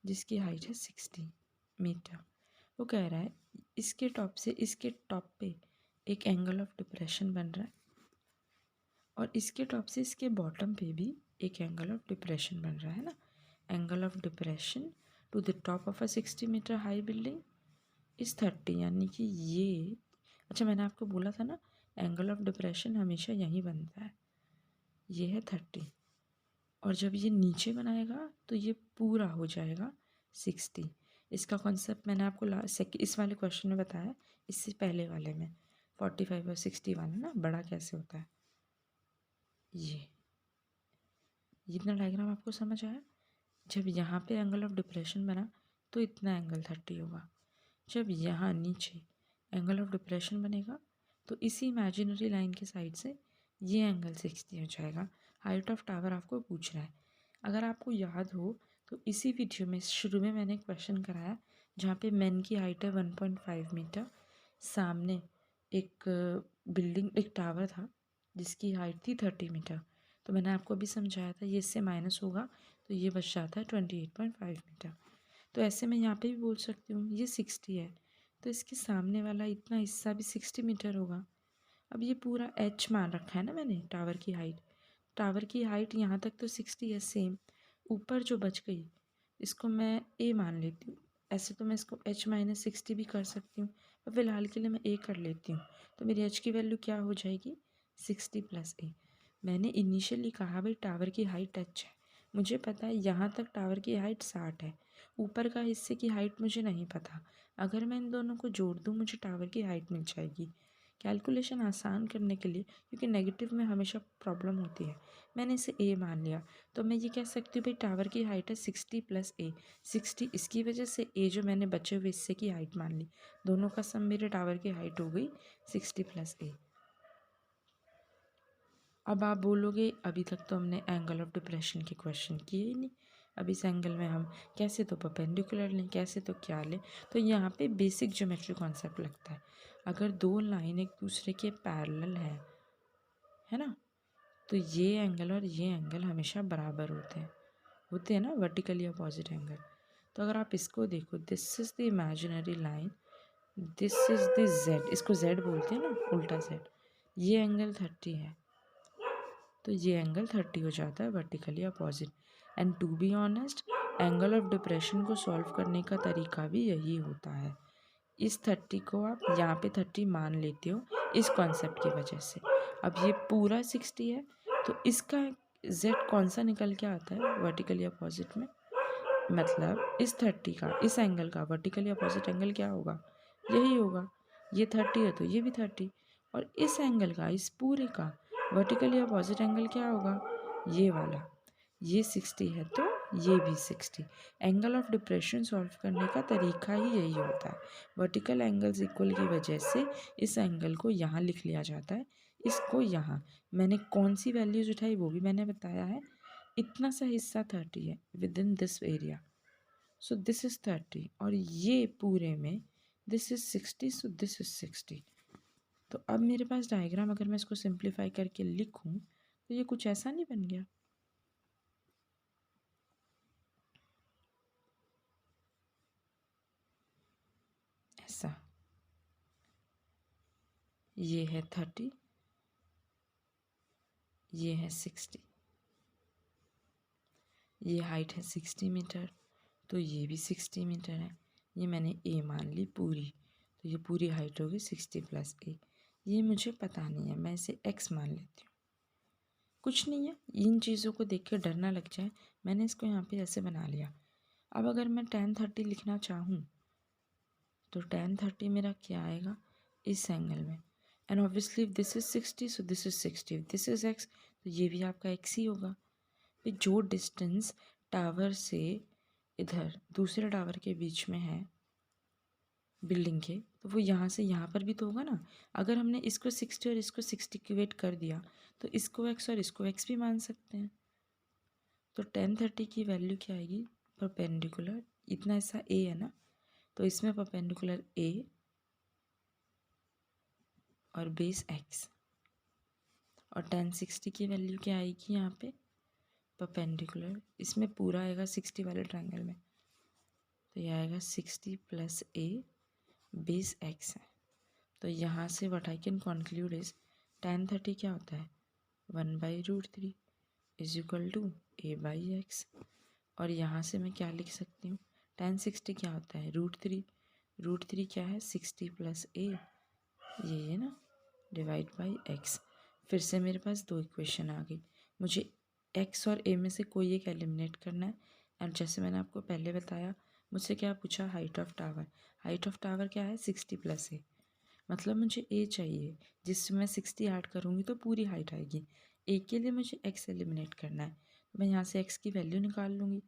जिसकी हाइट है 60 मीटर। वो कह रहा है इसके टॉप से इसके टॉप पे एक एंगल ऑफ डिप्रेशन बन रहा है और इसके टॉप से इसके बॉटम पे भी एक एंगल ऑफ डिप्रेशन बन रहा है ना। Angle of depression to the top of a 60 metre high building is 30, यानी कि ये, अच्छा मैंने आपको बोला था ना एंगल ऑफ डिप्रेशन हमेशा यहीं बनता है, ये है 30 और जब ये नीचे बनाएगा तो ये पूरा हो जाएगा 60। इसका कॉन्सेप्ट मैंने आपको इस वाले क्वेश्चन में बताया, इससे पहले वाले में 45 और 60 वाला ना बड़ा कैसे होता है। ये इतना डायग्राम आपको समझ आया। जब यहाँ पे एंगल ऑफ डिप्रेशन बना तो इतना एंगल 30 होगा। जब यहाँ नीचे एंगल ऑफ डिप्रेशन बनेगा तो इसी इमेजिनरी लाइन के साइड से ये एंगल 60 हो जाएगा। हाइट ऑफ टावर आपको पूछ रहा है। अगर आपको याद हो तो इसी वीडियो में शुरू में मैंने एक क्वेश्चन कराया जहाँ पे मेन की हाइट है 1.5 मीटर, सामने एक बिल्डिंग एक टावर था जिसकी हाइट थी 30 मीटर। तो मैंने आपको अभी समझाया था ये इससे माइनस होगा तो ये बच जाता है 28.5 मीटर। तो ऐसे मैं यहाँ पे भी बोल सकती हूँ ये 60 है तो इसके सामने वाला इतना हिस्सा भी 60 मीटर होगा। अब ये पूरा h मान रखा है ना मैंने टावर की हाइट यहाँ तक तो 60 है सेम। ऊपर जो बच गई इसको मैं a मान लेती हूँ। ऐसे तो मैं इसको h माइनस 60 भी कर सकती हूँ, पर फिलहाल के लिए मैं a कर लेती हूँ। तो मेरी h की वैल्यू क्या हो जाएगी, 60 प्लस a। मैंने इनिशियली कहा भाई टावर की हाइट h है, मुझे पता है यहाँ तक टावर की हाइट 60 है, ऊपर का हिस्से की हाइट मुझे नहीं पता। अगर मैं इन दोनों को जोड़ दूँ मुझे टावर की हाइट मिल जाएगी। कैलकुलेशन आसान करने के लिए, क्योंकि नेगेटिव में हमेशा प्रॉब्लम होती है, मैंने इसे a मान लिया। तो मैं ये कह सकती हूँ भाई टावर की हाइट है 60 प्लस a। 60 इसकी वजह से a जो मैंने बचे हुए हिस्से की हाइट मान ली, दोनों का सम मेरे टावर की हाइट हो गई 60 प्लस a। अब आप बोलोगे अभी तक तो हमने एंगल ऑफ डिप्रेशन के क्वेश्चन किए ही नहीं, अब इस एंगल में हम कैसे तो परपेंडिकुलर लें, कैसे तो क्या लें। तो यहाँ पे बेसिक ज्योमेट्री कॉन्सेप्ट लगता है। अगर दो लाइन एक दूसरे के पैरेलल है ना, तो ये एंगल और ये एंगल हमेशा बराबर होते हैं ना, वर्टिकली अपोजिट एंगल। तो अगर आप इसको देखो, this is the imaginary line, this is the Z, इसको जेड बोलते हैं ना, उल्टा जेड। ये एंगल 30 है, तो ये एंगल 30 हो जाता है vertically opposite. And to be honest, angle of depression को सॉल्व करने का तरीका भी यही होता है। इस 30 को आप यहाँ पे 30 मान लेते हो इस कॉन्सेप्ट की वजह से। अब ये पूरा 60 है, तो इसका z कौन सा निकल के आता है वर्टिकली अपोजिट में, मतलब इस 30 का, इस एंगल का वर्टिकली अपोजिट एंगल क्या होगा, यही होगा। ये 30 है तो ये भी 30, और इस एंगल का, इस पूरे का वर्टिकली अपोजिट एंगल क्या होगा, ये वाला। ये 60 है तो ये भी 60। एंगल ऑफ डिप्रेशन सॉल्व करने का तरीका ही यही होता है। वर्टिकल एंगल्स इक्वल की वजह से इस एंगल को यहाँ लिख लिया जाता है, इसको यहाँ। मैंने कौन सी वैल्यूज उठाई वो भी मैंने बताया है। इतना सा हिस्सा 30 है with in this area, so this is 30, और ये पूरे में this is 60, so this is 60। तो अब मेरे पास डायग्राम, अगर मैं इसको सिंप्लीफाई करके लिखूँ तो ये कुछ ऐसा नहीं बन गया, ऐसा। ये है 30, ये है 60, ये हाइट है 60 मीटर, तो ये भी 60 मीटर है। ये मैंने a मान ली पूरी, तो ये पूरी हाइट होगी 60 प्लस a। ये मुझे पता नहीं है, मैं इसे x मान लेती हूँ। कुछ नहीं है, इन चीज़ों को देख के डर ना लग जाए, मैंने इसको यहाँ पे ऐसे बना लिया। अब अगर मैं tan 30 लिखना चाहूँ तो tan 30 मेरा क्या आएगा, इस एंगल में। And obviously this is 60, so this is 60, this is x, तो ये भी आपका x ही होगा। फिर जो डिस्टेंस टावर से इधर दूसरे टावर के बीच में है बिल्डिंग के, तो वो यहाँ से यहाँ पर भी तो होगा ना। अगर हमने इसको 60 और इसको 60 इक्वेट कर दिया तो इसको x और इसको x भी मान सकते हैं। तो tan 30 की वैल्यू क्या आएगी, परपेंडिकुलर, इतना हिस्सा a है ना, तो इसमें परपेंडिकुलर a और बेस x। और tan 60 की वैल्यू क्या आएगी यहाँ पे, परपेंडिकुलर, इसमें पूरा आएगा 60 वाले ट्रायंगल में, तो ये आएगा 60 प्लस a बेस x है। तो यहाँ से what I can conclude is tan 30 क्या होता है, 1/√3 is equal to a by x. और यहाँ से मैं क्या लिख सकती हूँ, tan 60 क्या होता है, √3 क्या है, 60 प्लस a, ये है ना, डिवाइड बाई x। फिर से मेरे पास दो इक्वेशन आ गई, मुझे x और a में से कोई एक एलिमिनेट करना है। और जैसे मैंने आपको पहले बताया, मुझसे क्या पूछा, हाइट ऑफ टावर क्या है, 60 प्लस a, मतलब मुझे a चाहिए जिससे मैं 60 ऐड करूँगी तो पूरी हाइट आएगी। a के लिए मुझे x एलिमिनेट करना है, तो मैं यहाँ से x की वैल्यू निकाल लूँगी।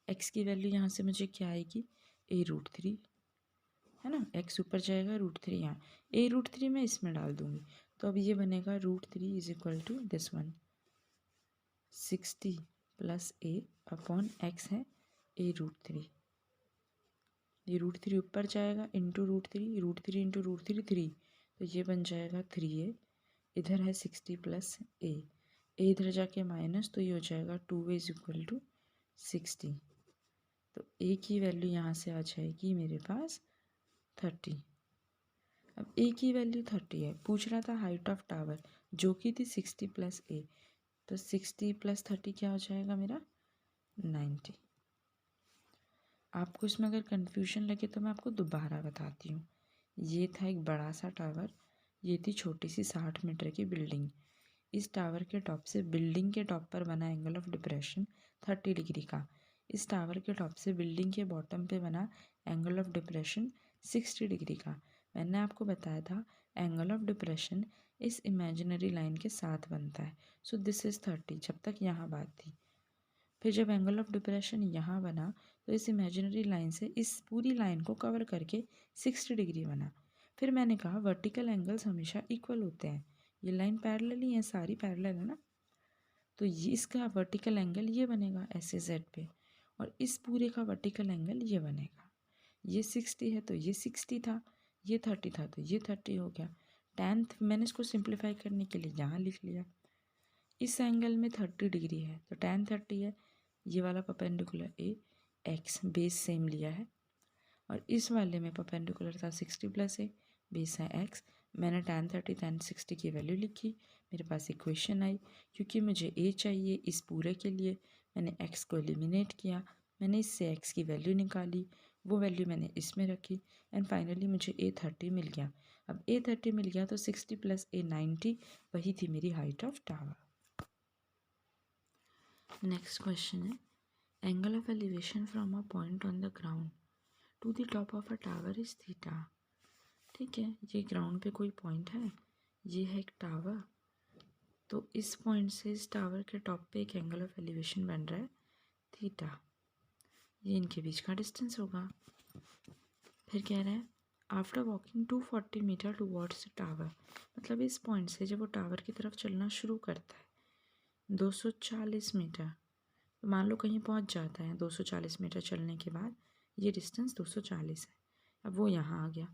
x की वैल्यू यहाँ से मुझे क्या आएगी, a√3 है ना, x ऊपर जाएगा, √3 यहाँ, a√3 मैं इसमें डाल दूँगी, तो अब ये बनेगा √3 is equal to this one, 60 plus a upon x है a√3। ये √3 ऊपर जाएगा, इंटू √3 इंटू √3 3, तो ये बन जाएगा 3a। इधर है 60 प्लस a इधर जाके माइनस, तो ये हो जाएगा 2a इज इक्वल टू 60। तो a की वैल्यू यहाँ से आ जाएगी मेरे पास 30। अब ए की वैल्यू 30 है, पूछ रहा था हाइट ऑफ टावर जो कि थी 60 + a, तो 60 + 30 क्या हो जाएगा मेरा 90। आपको इसमें अगर कन्फ्यूजन लगे तो मैं आपको दोबारा बताती हूँ। ये था एक बड़ा सा टावर, ये थी छोटी सी 60 मीटर की बिल्डिंग। इस टावर के टॉप से बिल्डिंग के टॉप पर बना एंगल ऑफ डिप्रेशन 30 डिग्री का। इस टावर के टॉप से बिल्डिंग के बॉटम पे बना एंगल ऑफ डिप्रेशन 60 डिग्री का। मैंने आपको बताया था एंगल ऑफ डिप्रेशन इस इमेजिनरी लाइन के साथ बनता है। सो दिस इज़ 30, जब तक यहाँ बात थी। फिर जब एंगल ऑफ डिप्रेशन यहाँ बना तो इस इमेजिनरी लाइन से इस पूरी लाइन को कवर करके 60 डिग्री बना। फिर मैंने कहा वर्टिकल एंगल्स हमेशा इक्वल होते हैं, ये लाइन पैरेलल ही है, सारी पैरेलल है ना, तो ये इसका वर्टिकल एंगल ये बनेगा ऐसे जेड पे, और इस पूरे का वर्टिकल एंगल ये बनेगा। ये 60 है तो ये 60 था, ये 30 था तो ये 30 हो गया। मैंने इसको सिंप्लीफाई करने के लिए यहाँ लिख लिया। इस एंगल में 30 डिग्री है तो tan 30 है, ये वाला perpendicular A x base same लिया है, और इस वाले में परपेंडिकुलर था 60 + a, बेस है एक्स। मैंने tan 30 tan 60 की वैल्यू लिखी, मेरे पास इक्वेशन आई। क्योंकि मुझे a चाहिए इस पूरे के लिए, मैंने x को एलिमिनेट किया, मैंने इससे x की वैल्यू निकाली, वो वैल्यू मैंने इसमें रखी, एंड फाइनली मुझे a 30 मिल गया। अब a 30 मिल गया तो 60 + a 90, वही थी मेरी height of tower. Next question है angle of elevation from a point on the ground to the top of a tower is theta. ठीक है, ये ग्राउंड पे कोई पॉइंट है, ये है एक टावर, तो इस पॉइंट से इस टावर के टॉप पे एक एंगल ऑफ एलिवेशन बन रहा है थीटा, ये इनके बीच का डिस्टेंस होगा। फिर कह रहा है after walking 240 metre towards the tower, मतलब इस पॉइंट से जब वो टावर की तरफ चलना शुरू करता है 240 मीटर, तो मान लो कहीं पहुंच जाता है 240 मीटर चलने के बाद, ये डिस्टेंस 240 है, अब वो यहाँ आ गया,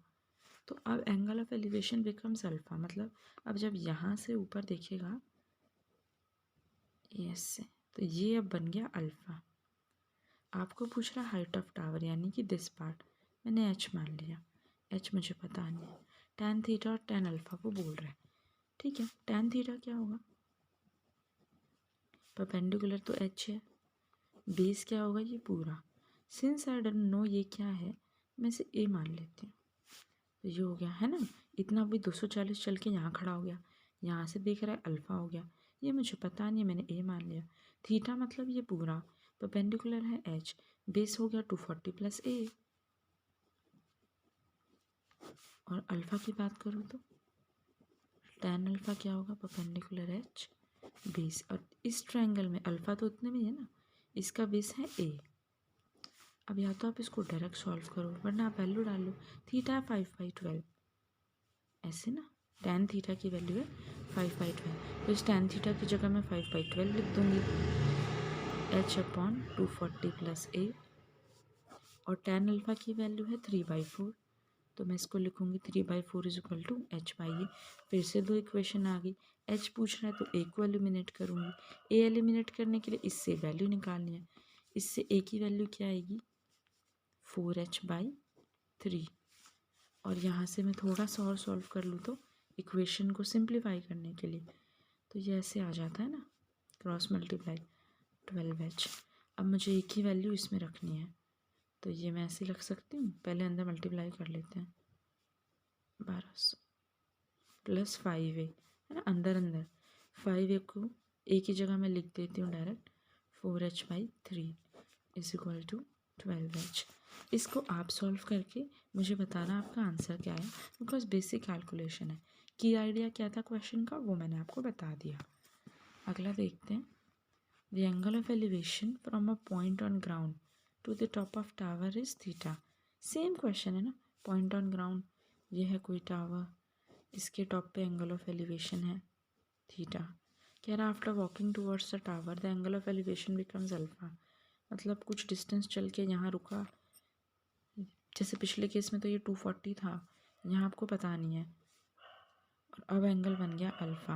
तो अब angle of elevation becomes alpha, मतलब अब जब यहाँ से ऊपर देखेगा ऐसे, तो ये अब बन गया अल्फ़ा। आपको पूछ रहा हाइट ऑफ टावर यानी कि दिस पार्ट, मैंने एच मान लिया, एच मुझे पता नहीं है, tan थीटा और tan अल्फ़ा को बोल रहा है। ठीक है, tan थीटा क्या होगा, परपेंडिकुलर तो एच है, बेस क्या होगा ये पूरा, सिंस आई डोंट नो ये क्या है, मैं इसे ए मान लेती हूँ, तो ये हो गया है ना, इतना भी 240 चल के यहाँ खड़ा हो गया, यहाँ से देख रहा है अल्फ़ा हो गया, ये मुझे पता नहीं, मैंने ए मान लिया। थीटा मतलब ये पूरा, परपेंडिकुलर है एच, बेस हो गया 240 + a, और अल्फ़ा की बात करूँ तो tan अल्फ़ा क्या होगा, परपेंडिकुलर एच बेस, और इस ट्रायंगल में अल्फ़ा तो उतने में है ना, इसका बेस है a। अब या तो आप इसको डायरेक्ट सॉल्व करो वरना आप वैल्यू डाल लो, थीटा 5/12 ऐसे ना, tan थीटा की वैल्यू है 5/12, तो इस tan थीटा की जगह मैं 5/12 लिख दूंगी, h/240 + a, और tan अल्फ़ा की वैल्यू है 3/4, तो मैं इसको लिखूंगी 3/4 = h/a। फिर से दो इक्वेशन आ गई, h पूछ रहा है तो a को एलिमिनेट करूँगी, a एलिमिनेट करने के लिए इससे वैल्यू निकालनी है, इससे a की वैल्यू क्या आएगी 4h/3, और यहाँ से मैं थोड़ा सा और सॉल्व कर लूँ तो इक्वेशन को सिंप्लीफाई करने के लिए, तो ये ऐसे आ जाता है ना, क्रॉस मल्टीप्लाई 12h। अब मुझे एक ही वैल्यू इसमें रखनी है, तो ये मैं ऐसे रख सकती हूँ, पहले अंदर मल्टीप्लाई कर लेते हैं, 1200 + 5a है ना, अंदर अंदर 5a को a की जगह मैं लिख देती हूँ डायरेक्ट, 4h/3 = 12h। इसको आप सॉल्व करके मुझे बताना आपका आंसर क्या है, बिकॉज बेसिक कैलकुलेशन है, की आइडिया क्या था क्वेश्चन का वो मैंने आपको बता दिया। अगला देखते हैं, the angle of elevation from a point on ground to the top of tower is theta. Same question है ना, पॉइंट ऑन ग्राउंड, ये है कोई टावर, इसके टॉप पे एंगल ऑफ एलिवेशन है थीटा, कह रहा after walking towards the tower the angle of elevation becomes alpha, मतलब कुछ डिस्टेंस चल के यहाँ रुका, जैसे पिछले केस में तो ये 240 था, यहाँ आपको पता नहीं है, और अब एंगल बन गया अल्फ़ा।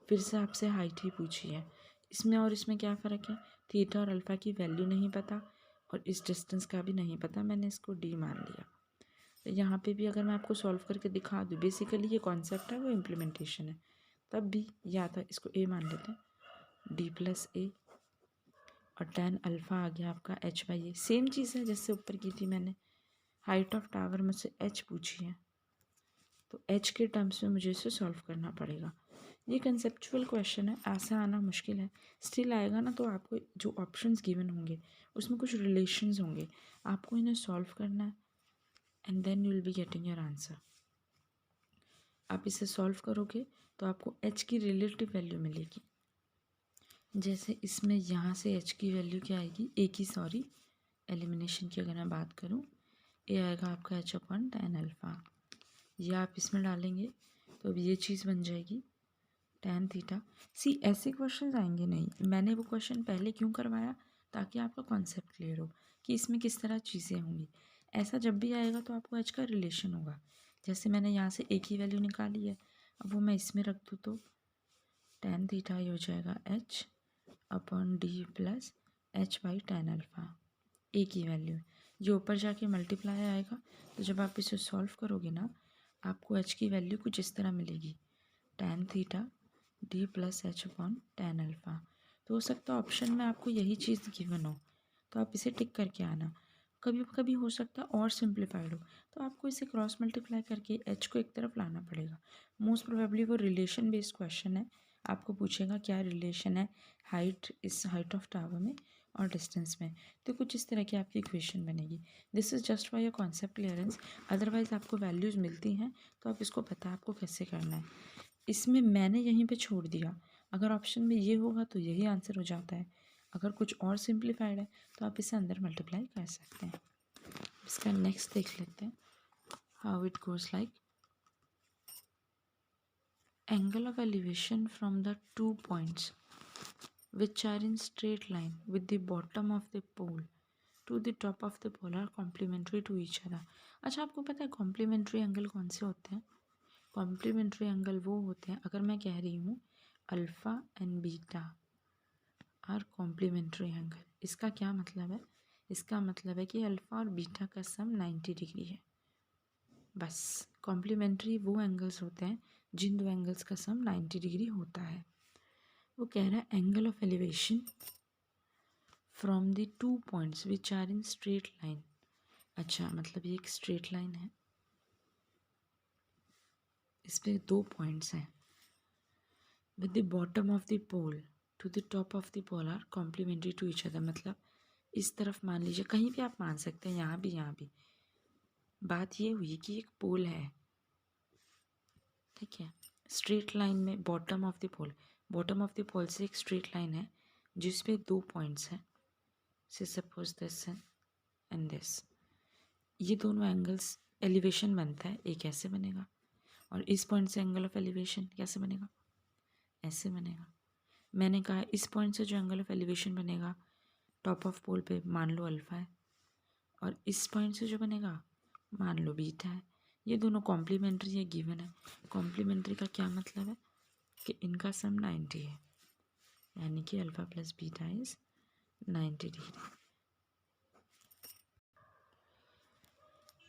फिर से आपसे हाइट ही पूछी है, इसमें और इसमें क्या फ़र्क है, थीटा और अल्फ़ा की वैल्यू नहीं पता और इस डिस्टेंस का भी नहीं पता, मैंने इसको डी मान लिया। तो यहाँ पे भी अगर मैं आपको सॉल्व करके दिखा दूँ, बेसिकली ये कॉन्सेप्ट है, वो इम्प्लीमेंटेशन है, तब भी या तो इसको ए मान लेते हैं, डी प्लस ए, और tan अल्फ़ा आ गया आपका h बाई ए। सेम चीज़ है जैसे ऊपर की थी मैंने, हाइट ऑफ टावर मुझसे h पूछी है, तो h के टर्म्स में मुझे इसे सॉल्व करना पड़ेगा। ये कंसेप्चुअल क्वेश्चन है, ऐसा आना मुश्किल है, स्टिल आएगा ना, तो आपको जो ऑप्शंस गिवन होंगे उसमें कुछ रिलेशंस होंगे, आपको इन्हें सॉल्व करना है, and then you will be getting your answer. आप इसे सॉल्व करोगे तो आपको h की रिलेटिव वैल्यू मिलेगी। जैसे इसमें यहाँ से h की वैल्यू क्या आएगी, a की, सॉरी, एलिमिनेशन की अगर मैं बात करूँ, a आएगा आपका h अपॉन tan अल्फ़ा, ये आप इसमें डालेंगे तो अब ये चीज़ बन जाएगी tan थीटा। सी ऐसे क्वेश्चन आएंगे नहीं, मैंने वो क्वेश्चन पहले क्यों करवाया, ताकि आपका कॉन्सेप्ट क्लियर हो कि इसमें किस तरह चीज़ें होंगी। ऐसा जब भी आएगा तो आपको h का रिलेशन होगा। जैसे मैंने यहाँ से a की वैल्यू निकाली है, अब वो मैं इसमें रख दूँ तो tan थीटा ये हो जाएगा h upon D plus h by tan alpha, A की वैल्यू, ये ऊपर जाके मल्टीप्लाई आएगा, तो जब आप इसे सॉल्व करोगे ना, आपको h की वैल्यू कुछ इस तरह मिलेगी, tan theta D plus h upon tan alpha. तो हो सकता है ऑप्शन में आपको यही चीज़ गिवन हो, तो आप इसे टिक करके आना। कभी कभी हो सकता है और सिंप्लीफाइड हो, तो आपको इसे क्रॉस मल्टीप्लाई करके h को एक तरफ लाना पड़ेगा। मोस्ट प्रोबेबली वो रिलेशन बेस्ड क्वेश्चन है, आपको पूछेगा क्या रिलेशन है हाइट, इस हाइट ऑफ टावर में और डिस्टेंस में, तो कुछ इस तरह की आपकी इक्वेशन बनेगी। This is just for your concept clearance, otherwise आपको वैल्यूज़ मिलती हैं तो आप इसको पता है आपको कैसे करना है। इसमें मैंने यहीं पे छोड़ दिया, अगर ऑप्शन में ये होगा तो यही आंसर हो जाता है, अगर कुछ और सिंप्लीफाइड है तो आप इसे अंदर मल्टीप्लाई कर सकते हैं। इसका नेक्स्ट देख लेते हैं, how it goes like, angle of elevation from the 2 points which are in straight line with the bottom of the pole to the top of the pole are complementary to each other। अच्छा, आपको पता है complementary angle कौन से होते हैं? Complementary angle वो होते हैं, अगर मैं कह रही हूँ alpha and beta are complementary angle, इसका क्या मतलब है? इसका मतलब है कि अल्फ़ा और बीटा का सम 90 डिग्री है। बस कॉम्प्लीमेंट्री वो एंगल्स होते हैं जिन दो एंगल्स का सम 90 डिग्री होता है। वो कह रहा है angle of elevation from the 2 points which are in straight line. अच्छा, मतलब ये एक स्ट्रेट लाइन है, इस पर 2 पॉइंट्स हैं, with the bottom of the pole to the top of the pole are complementary to each other. मतलब इस तरफ मान लीजिए, कहीं भी आप मान सकते हैं, यहाँ भी यहाँ भी। बात ये हुई कि एक पोल है, ठीक है, स्ट्रेट लाइन में bottom of the pole, bottom of the pole से एक स्ट्रेट लाइन है जिस पे 2 पॉइंट्स हैं, से सपोज दिस एंड दिस, ये दोनों एंगल्स एलिवेशन बनता है, एक ऐसे बनेगा, और इस पॉइंट से एंगल ऑफ एलिवेशन कैसे बनेगा, ऐसे बनेगा। मैंने कहा इस पॉइंट से जो एंगल ऑफ एलिवेशन बनेगा टॉप ऑफ पोल पे, मान लो अल्फ़ा है, और इस पॉइंट से जो बनेगा मान लो बीटा है। ये दोनों कॉम्प्लीमेंट्री है, गिवन है। कॉम्प्लीमेंट्री का क्या मतलब है कि इनका सम 90 है, यानी कि alpha plus beta is 90 degree.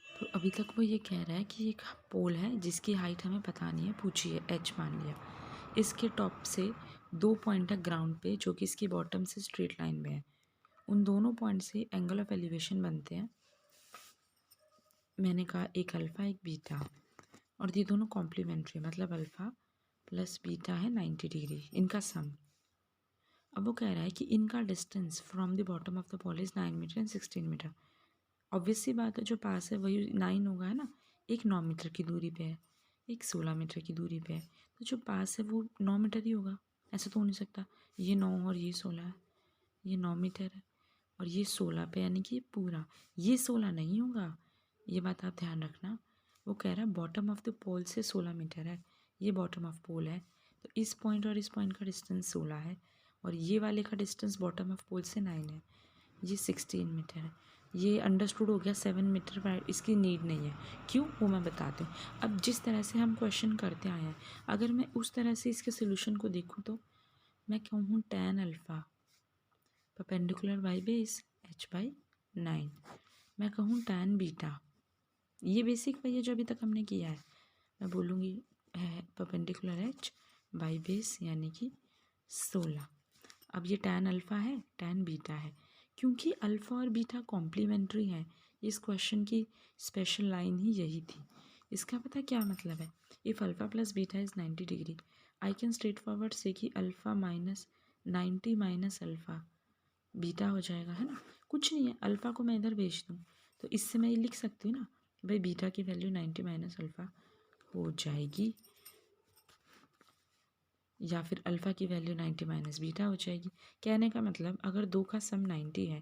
तो अभी तक वो ये कह रहा है कि एक पोल है जिसकी हाइट हमें पता नहीं है, पूछी है, h मान लिया, इसके टॉप से 2 पॉइंट है ग्राउंड पे जो कि इसकी बॉटम से स्ट्रेट लाइन में है, उन दोनों पॉइंट से एंगल ऑफ एलिवेशन बनते हैं। मैंने कहा एक अल्फ़ा एक बीटा, और ये दोनों कॉम्प्लीमेंट्री, मतलब अल्फ़ा प्लस बीटा है 90 डिग्री, इनका सम। अब वो कह रहा है कि इनका distance from the bottom of the pole is 9 metre and 16 metre. Obvious सी बात है, जो पास है वही 9 होगा, है ना, एक 9 मीटर की दूरी पे है, एक 16 मीटर की दूरी पे है, तो जो पास है वो 9 मीटर ही होगा। ऐसा तो हो नहीं सकता, ये 9 और ये 16 है, ये 9 मीटर है और ये 16 पे, यानी कि पूरा ये 16 नहीं होगा, ये बात आप ध्यान रखना। वो कह रहा है बॉटम ऑफ द पोल से 16 मीटर है, ये बॉटम ऑफ पोल है, तो इस पॉइंट और इस पॉइंट का डिस्टेंस 16 है, और ये वाले का डिस्टेंस बॉटम ऑफ पोल से 9 है, ये 16 मीटर है। ये अंडरस्टूड हो गया, 7 मीटर पर इसकी नीड नहीं है, क्यों, वो मैं बताती हूँ। अब जिस तरह से हम क्वेश्चन करते आए हैं, अगर मैं उस तरह से इसके सोल्यूशन को देखूँ तो मैं कहूँ tan alpha perpendicular by base h by 9, मैं कहूँ tan बीटा ये बेसिक वही है जो अभी तक हमने किया है। मैं बोलूँगी है परपेंडिकुलर एच बाई बेस यानी कि 16। अब ये tan अल्फ़ा है, tan बीटा है, क्योंकि अल्फ़ा और बीटा कॉम्प्लीमेंट्री हैं। इस क्वेश्चन की स्पेशल लाइन ही यही थी। इसका पता क्या मतलब है? If alpha plus beta is 90 degree, I can straight forward से कि alpha minus 90 minus alpha beta हो जाएगा, है ना। कुछ नहीं है, अल्फ़ा को मैं इधर भेज दूँ तो इससे मैं ये लिख सकती हूँ ना, भाई बीटा की वैल्यू 90 माइनस अल्फ़ा हो जाएगी, या फिर अल्फ़ा की वैल्यू 90 माइनस बीटा हो जाएगी। कहने का मतलब अगर दो का सम 90 है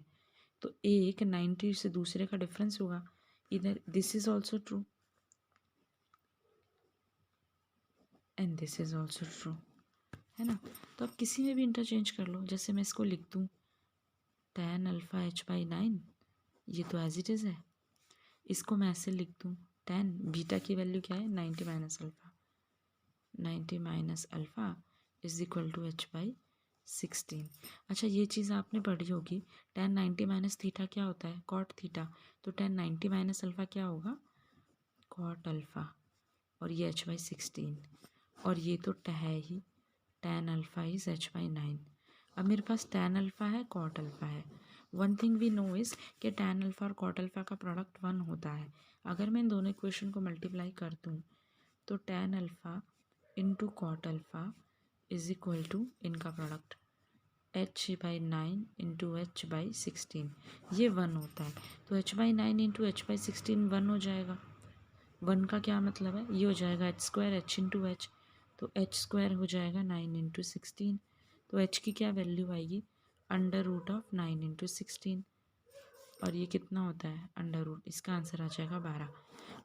तो एक 90 से दूसरे का डिफरेंस होगा। इधर this is also true and this is also true, है ना। तो आप किसी में भी इंटरचेंज कर लो। जैसे मैं इसको लिख दूँ tan अल्फ़ा h बाई 9, ये तो एज इट इज़ है। इसको मैं ऐसे लिख दूँ tan बीटा की वैल्यू क्या है 90 minus alpha, 90 minus alpha is equal to h by 16। अच्छा ये चीज़ आपने पढ़ी होगी, tan 90 माइनस थीटा क्या होता है? Cot theta. तो tan 90 माइनस अल्फ़ा क्या होगा? Cot alpha. और ये h बाई 16, और ये तो है ही tan alpha is h by 9। अब मेरे पास tan अल्फ़ा है, कॉट अल्फ़ा है। One thing we know is कि tan अल्फ़ा और कॉट अल्फ़ा का प्रोडक्ट 1 होता है। अगर मैं इन दोनों इक्वेशन को मल्टीप्लाई कर दूँ तो tan alpha into cot alpha is equal to इनका product h by 9 into H by 16, ये 1 होता है। तो h by 9 into H by 16 1 हो जाएगा। 1 का क्या मतलब है? ये हो जाएगा h square h into H, तो h स्क्वायर हो जाएगा 9 इंटू 16। तो h की क्या वैल्यू आएगी? अंडर रूट ऑफ 9 इंटू 16, और ये कितना होता है? Under root. इसका आंसर आ जाएगा 12।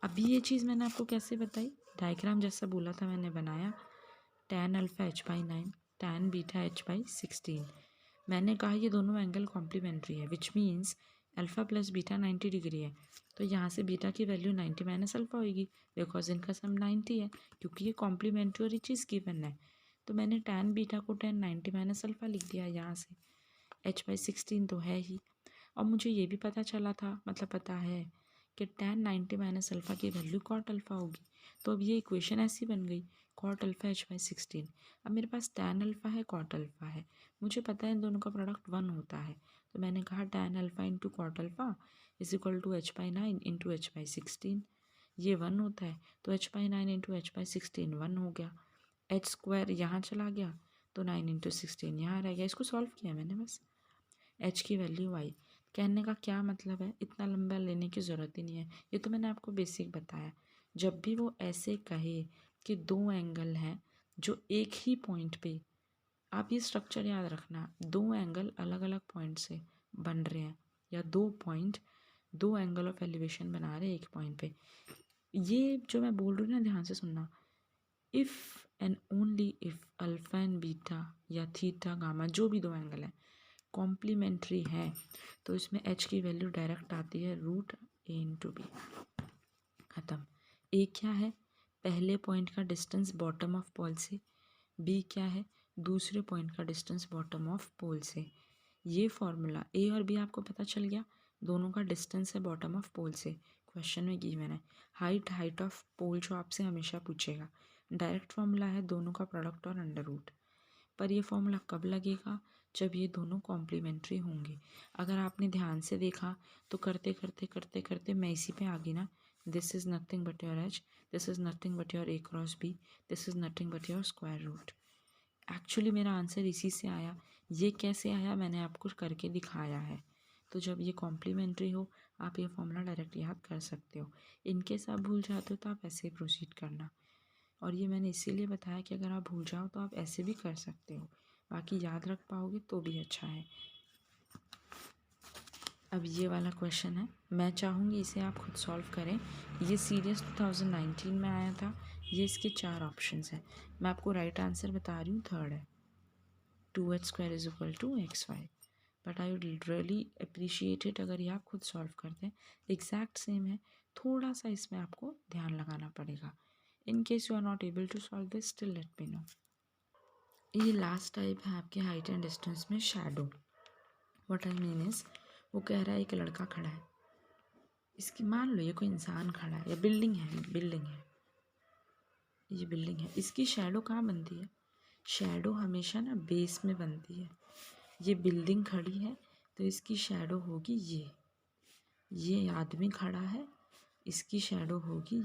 अभी ये चीज़ मैंने आपको कैसे बताई? डायग्राम जैसा बोला था मैंने बनाया, tan alpha h by 9, tan beta h by 16। मैंने कहा ये दोनों एंगल कॉम्प्लीमेंट्री है, which means alpha plus beta 90 degree है, तो यहाँ से बीटा की वैल्यू 90 माइनस अल्फ़ा होगी, बिकॉज इनका सम 90 है, क्योंकि ये कॉम्प्लीमेंट्री और ये चीज़ गिवन है। तो मैंने tan बीटा को tan 90 माइनस अल्फ़ा लिख दिया यहाँ से, h बाई 16 तो है ही। और मुझे ये भी पता चला था, मतलब पता है कि tan 90 माइनस अल्फ़ा की वैल्यू कॉट अल्फ़ा होगी। तो अब ये इक्वेशन ऐसी बन गई, कॉट अल्फ़ा h बाई 16। अब मेरे पास tan अल्फ़ा है, कॉट अल्फ़ा है, मुझे पता है इन दोनों का प्रोडक्ट 1 होता है। तो मैंने कहा tan alpha into cot alpha is equal to h by 9 into H by 16, ये 1 होता है। तो h by 9 into H by 16 1 हो गया, h स्क्वायर यहाँ चला गया, तो 9 इंटू 16 यहाँ रह गया। इसको सॉल्व किया मैंने बस, h की वैल्यू आई। कहने का क्या मतलब है, इतना लंबा लेने की ज़रूरत ही नहीं है, ये तो मैंने आपको बेसिक बताया। जब भी वो ऐसे कहे कि दो एंगल हैं जो एक ही पॉइंट पे, आप ये स्ट्रक्चर याद रखना, दो एंगल अलग अलग पॉइंट से बन रहे हैं, या दो पॉइंट दो एंगल ऑफ एलिवेशन बना रहे हैं एक पॉइंट पे। ये जो मैं बोल रही हूँ ना, ध्यान से सुनना, if and only if alpha and beta या थीटा गामा जो भी दो एंगल है कॉम्प्लीमेंट्री है, तो इसमें h की वैल्यू डायरेक्ट आती है रूट a इंटू बी। ख़त्म। a क्या है? पहले पॉइंट का डिस्टेंस बॉटम ऑफ पोल से। b क्या है? दूसरे पॉइंट का डिस्टेंस बॉटम ऑफ पोल से। ये फॉर्मूला a और b आपको पता चल गया, दोनों का डिस्टेंस है बॉटम ऑफ पोल से। क्वेश्चन में गिवन है हाइट ऑफ पोल, जो आपसे हमेशा पूछेगा। डायरेक्ट फॉर्मूला है दोनों का प्रोडक्ट और अंडर रूट। पर ये फॉर्मूला कब लगेगा? जब ये दोनों कॉम्प्लीमेंट्री होंगे। अगर आपने ध्यान से देखा तो करते करते करते करते मैं इसी पे आ गई ना, this is nothing but your H, this is nothing but your A cross B, this is nothing but your square root. Actually मेरा आंसर इसी से आया। ये कैसे आया मैंने आपको करके दिखाया है। तो जब ये कॉम्प्लीमेंट्री हो आप ये फॉर्मूला डायरेक्ट याद कर सकते हो। इनकेस आप भूल जाते हो तो आप ऐसे ही प्रोसीड करना। और ये मैंने इसीलिए बताया कि अगर आप भूल जाओ तो आप ऐसे भी कर सकते हो, बाकी याद रख पाओगे तो भी अच्छा है। अब ये वाला क्वेश्चन है, मैं चाहूँगी इसे आप खुद सॉल्व करें। ये सीरीज 2019 में आया था। ये इसके 4 ऑप्शंस हैं। मैं आपको राइट आंसर बता रही हूँ, थर्ड है 2h square is equal to xy। But I would really appreciate it अगर ये आप खुद सॉल्व करते हैं। एग्जैक्ट सेम है, थोड़ा सा इसमें आपको ध्यान लगाना पड़ेगा। In case you are not able to solve this, still let me know. ये लास्ट टाइप है आपके हाइट एंड डिस्टेंस में shadow. What I mean is, वो कह रहा है एक लड़का खड़ा है, इसकी मान लो ये कोई इंसान खड़ा है या बिल्डिंग है, ये बिल्डिंग है, इसकी शैडो कहाँ बनती है? शैडो हमेशा ना बेस में बनती है। ये बिल्डिंग खड़ी है तो इसकी शैडो होगी ये आदमी खड़ा है, इसकी शैडो होगी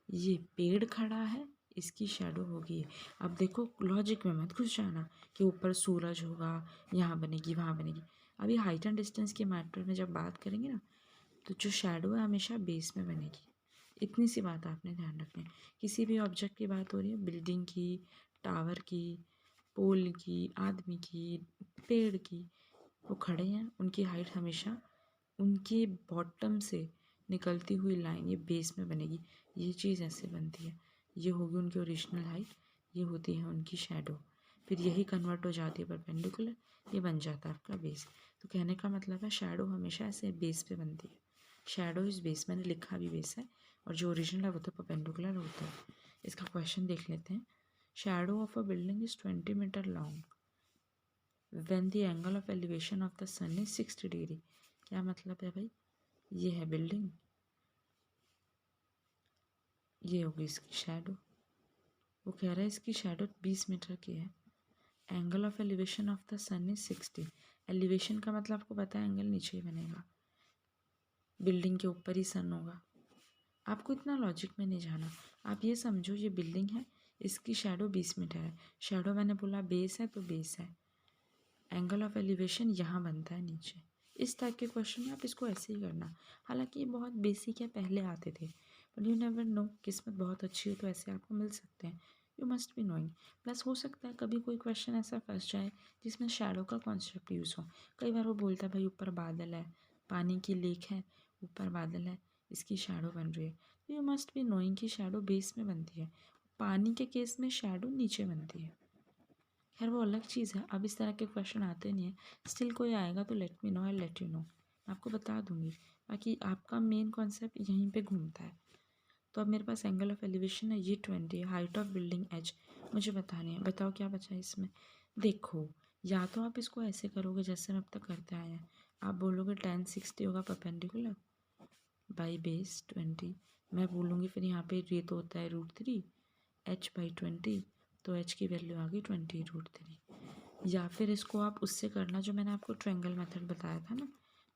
ये पेड़ खड़ा है, इसकी शैडो होगी ये। अब देखो लॉजिक में मत घुस जाना कि ऊपर सूरज होगा, यहाँ बनेगी वहाँ बनेगी। अभी हाइट एंड डिस्टेंस के मैटर में जब बात करेंगे ना, तो जो शैडो है हमेशा बेस में बनेगी। इतनी सी बात आपने ध्यान रखनी है। किसी भी ऑब्जेक्ट की बात हो रही है, बिल्डिंग की, टावर की, पोल की, आदमी की, पेड़ की, वो खड़े हैं, उनकी हाइट हमेशा उनके बॉटम से निकलती हुई लाइन ये बेस में बनेगी। ये चीज़ ऐसे बनती है, ये होगी उनकी ओरिजिनल हाइट, ये होती है उनकी शैडो, फिर यही कन्वर्ट हो जाती है परपेंडिकुलर, ये बन जाता है आपका बेस। तो कहने का मतलब है शैडो हमेशा ऐसे बेस पे बनती है। शैडो इज बेस, मैंने लिखा भी बेस है, और जो ओरिजिनल है वो तो परपेंडिकुलर होता है। इसका क्वेश्चन देख लेते हैं। Shadow of a building is 20 metre long when the angle of elevation of the sun is 60 degree. क्या मतलब है भाई? ये है बिल्डिंग, ये होगी इसकी शैडो। वो कह रहा है इसकी शैडो 20 मीटर की है। Angle of elevation of the sun is 60। Elevation का मतलब आपको पता है, एंगल नीचे ही बनेगा, बिल्डिंग के ऊपर ही सन होगा। आपको इतना लॉजिक में नहीं जाना, आप ये समझो ये बिल्डिंग है, इसकी शैडो 20 मीटर है। शैडो मैंने बोला बेस है तो बेस है, एंगल ऑफ एलिवेशन यहाँ बनता है नीचे। इस टाइप के क्वेश्चन में आप इसको ऐसे ही करना। हालांकि ये बहुत बेसिक है, पहले आते थे, बट यू नेवर नो, किस्मत बहुत अच्छी हो तो ऐसे आपको मिल सकते हैं। You must be knowing. Plus हो सकता है कभी कोई क्वेश्चन ऐसा फंस जाए जिसमें शैडो का कॉन्सेप्ट यूज़ हो। कई बार वो बोलता है भाई ऊपर बादल है, पानी की लेक है, ऊपर बादल है, इसकी शैडो बन रही है, तो यू मस्ट बी नोइंग कि शैडो बेस में बनती है, पानी के केस में शैडो नीचे बनती है। खैर वो अलग चीज़ है, अब इस तरह के क्वेश्चन आते नहीं हैं। स्टिल कोई आएगा तो late me no, I let you know, मैं आपको बता दूंगी। बाकी आपका मेन कॉन्सेप्ट यहीं पे घूमता है। तो अब मेरे पास एंगल ऑफ एलिवेशन है, ये 20 है, हाइट ऑफ बिल्डिंग एच मुझे बतानी है। बताओ क्या बचा है इसमें? देखो, या तो आप इसको ऐसे करोगे जैसे हम अब तक करते आए हैं, आप बोलोगे tan 60 होगा परपेंडिकुलर बाई बेस 20। मैं बोलूँगी फिर यहाँ पे ये तो होता है √3 h/20, तो h की वैल्यू आ गई 20√3। या फिर इसको आप उससे करना जो मैंने आपको ट्रायंगल मेथड बताया था ना,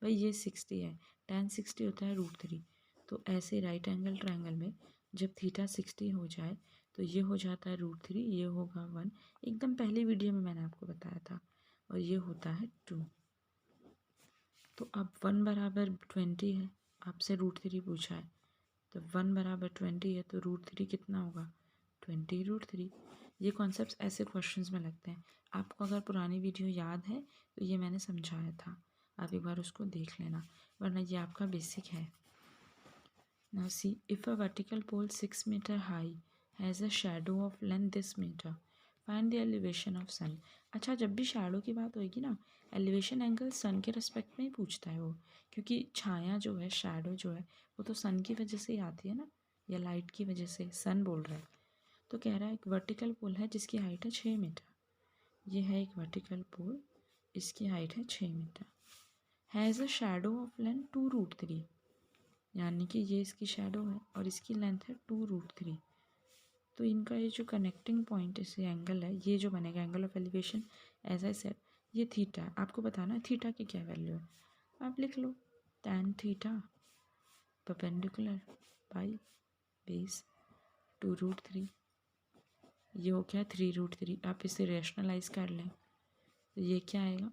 भाई ये 60 है, tan 60 होता है √3, तो ऐसे राइट एंगल ट्रायंगल में जब थीटा 60 हो जाए तो ये हो जाता है √3, ये होगा 1, एकदम पहली वीडियो में मैंने आपको बताया था, और ये होता है 2। तो अब 1 बराबर 20 है, आपसे √3 पूछा है, तो 1 बराबर 20 है, तो √3 कितना होगा? 20√3। ये कॉन्सेप्ट्स ऐसे क्वेश्चंस में लगते हैं। आपको अगर पुरानी वीडियो याद है तो ये मैंने समझाया था, आप एक बार उसको देख लेना, वरना ये आपका बेसिक है। Now see, if a vertical pole 6 metre high has a shadow of length this metre, find the elevation of sun. अच्छा, जब भी शैडो की बात होगी ना, एलिवेशन एंगल सन के रिस्पेक्ट में ही पूछता है वो, क्योंकि छाया जो है, शैडो जो है, वो तो सन की वजह से ही आती है ना, या लाइट की वजह से, सन बोल रहा है। तो कह रहा है एक वर्टिकल पोल है जिसकी हाइट है 6 मीटर, ये है एक वर्टिकल पोल, इसकी हाइट है 6 metre, has a shadow of length 2√3, यानी कि ये इसकी शैडो है और इसकी लेंथ है 2√3। तो इनका ये जो कनेक्टिंग पॉइंट इसे एंगल है, ये जो बनेगा angle of elevation, as I said, ये थीटा है। आपको बताना है थीटा की क्या वैल्यू है, आप लिख लो tan theta perpendicular by base 2√3, ये हो गया 3√3। आप इसे रेशनलाइज कर लें तो ये क्या आएगा,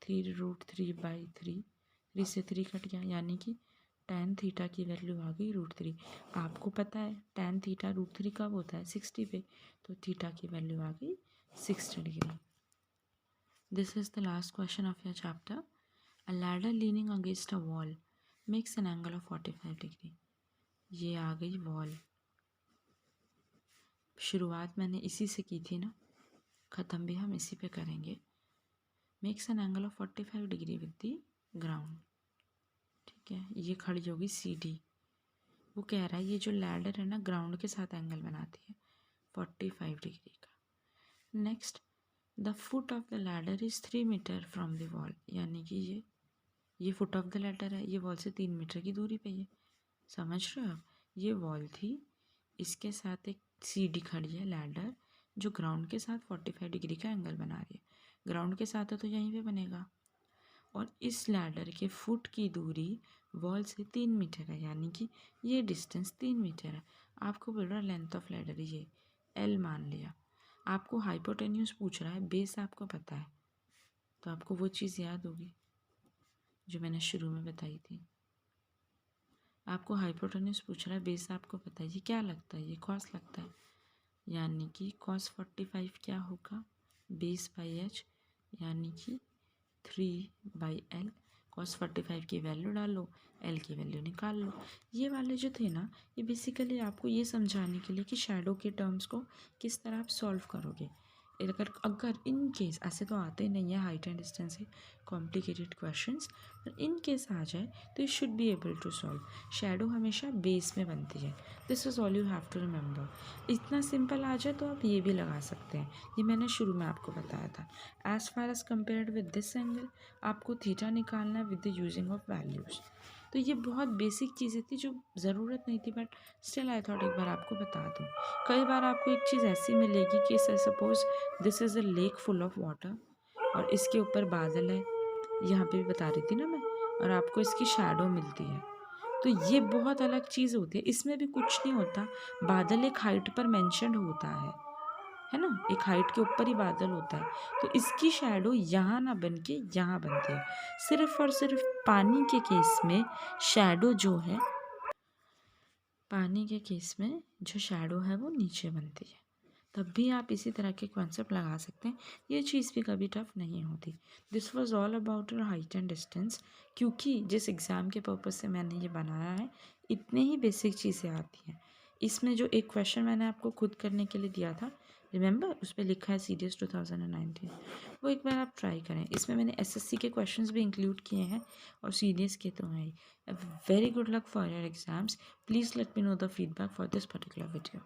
3√3/3, 3 से 3 कट गया, यानी कि tan थीटा की वैल्यू आ गई √3। आपको पता है tan थीटा √3 कब होता है? 60 पे, तो थीटा की वैल्यू आ गई 60 degree. This is the last question of your chapter. A ladder leaning against a wall makes an angle of 45 degree. ये आ गई वॉल। शुरुआत मैंने इसी से की थी ना, ख़त्म भी हम इसी पे करेंगे। Makes an angle of 45 degree with the ground. ठीक है, ये खड़ी होगी सीढ़ी। वो कह रहा है ये जो लैडर है ना, ग्राउंड के साथ एंगल बनाती है 45 डिग्री का। Next, the foot of the ladder is 3 metre from the wall, यानी कि ये ये फुट ऑफ द लैडर है, ये वॉल से 3 मीटर की दूरी पे है। समझ रहे हो आप? ये वॉल थी, इसके साथ एक सीढ़ी खड़ी है लैडर, जो ग्राउंड के साथ 45 डिग्री का एंगल बना रही है। ग्राउंड के साथ है तो यहीं पे बनेगा। और इस लैडर के फुट की दूरी वॉल से 3 मीटर है, यानी कि ये डिस्टेंस 3 मीटर है। आपको बोल रहा है लेंथ ऑफ लैडर ये L मान लिया। आपको हाइपोटेन्यूज पूछ रहा है, बेस आपको पता है, तो आपको वो चीज़ याद होगी जो मैंने शुरू में बताई थी। आपको हाइपोटेन्यूज पूछ रहा है, बेस आपको पता है, ये क्या लगता है, ये कॉस लगता है, यानी कि cos 45 क्या होगा, बेस बाई एच, यानी कि 3/L। cos 45 की वैल्यू डालो, L की वैल्यू निकाल लो। ये वाले जो थे ना, ये बेसिकली आपको ये समझाने के लिए कि शैडो के टर्म्स को किस तरह आप सॉल्व करोगे। अगर इन केस ऐसे तो आते नहीं है हाइट एंड डिस्टेंस से कॉम्प्लिकेटेड क्वेश्चंस, पर इन केस आ जाए तो you should be able to solve. Shadow हमेशा बेस में बनती है, this is all you have to remember. इतना सिंपल आ जाए तो आप ये भी लगा सकते हैं, ये मैंने शुरू में आपको बताया था। As far as compared with this angle, आपको थीटा निकालना है with the using of values. तो ये बहुत बेसिक चीज़ें थी जो ज़रूरत नहीं थी, बट स्टिल आई थॉट एक बार आपको बता दूँ। कई बार आपको एक चीज़ ऐसी मिलेगी कि suppose this is a lake full of water और इसके ऊपर बादल है, यहाँ पे भी बता रही थी ना मैं, और आपको इसकी शैडो मिलती है। तो ये बहुत अलग चीज़ होती है, इसमें भी कुछ नहीं होता, बादल एक हाइट पर मेंशन्ड होता है ना, एक हाइट के ऊपर ही बादल होता है, तो इसकी शैडो यहाँ ना बन के यहाँ बनती है। सिर्फ और सिर्फ पानी के केस में शैडो जो है, पानी के केस में जो शैडो है वो नीचे बनती है। तब भी आप इसी तरह के कॉन्सेप्ट लगा सकते हैं, ये चीज़ भी कभी टफ नहीं होती। This was all about your height and distance, क्योंकि जिस एग्ज़ाम के पर्पज़ से मैंने ये बनाया है, इतने ही बेसिक चीज़ें आती हैं। इसमें जो एक क्वेश्चन मैंने आपको खुद करने के लिए दिया था, रिमेंबर, उस पर लिखा है CDS 2019, वो एक बार आप ट्राई करें। इसमें मैंने SSC के क्वेश्चंस भी इंक्लूड किए हैं और CDS के तो हैं ही। Very good luck for your exams. Please let me know the feedback for this particular video.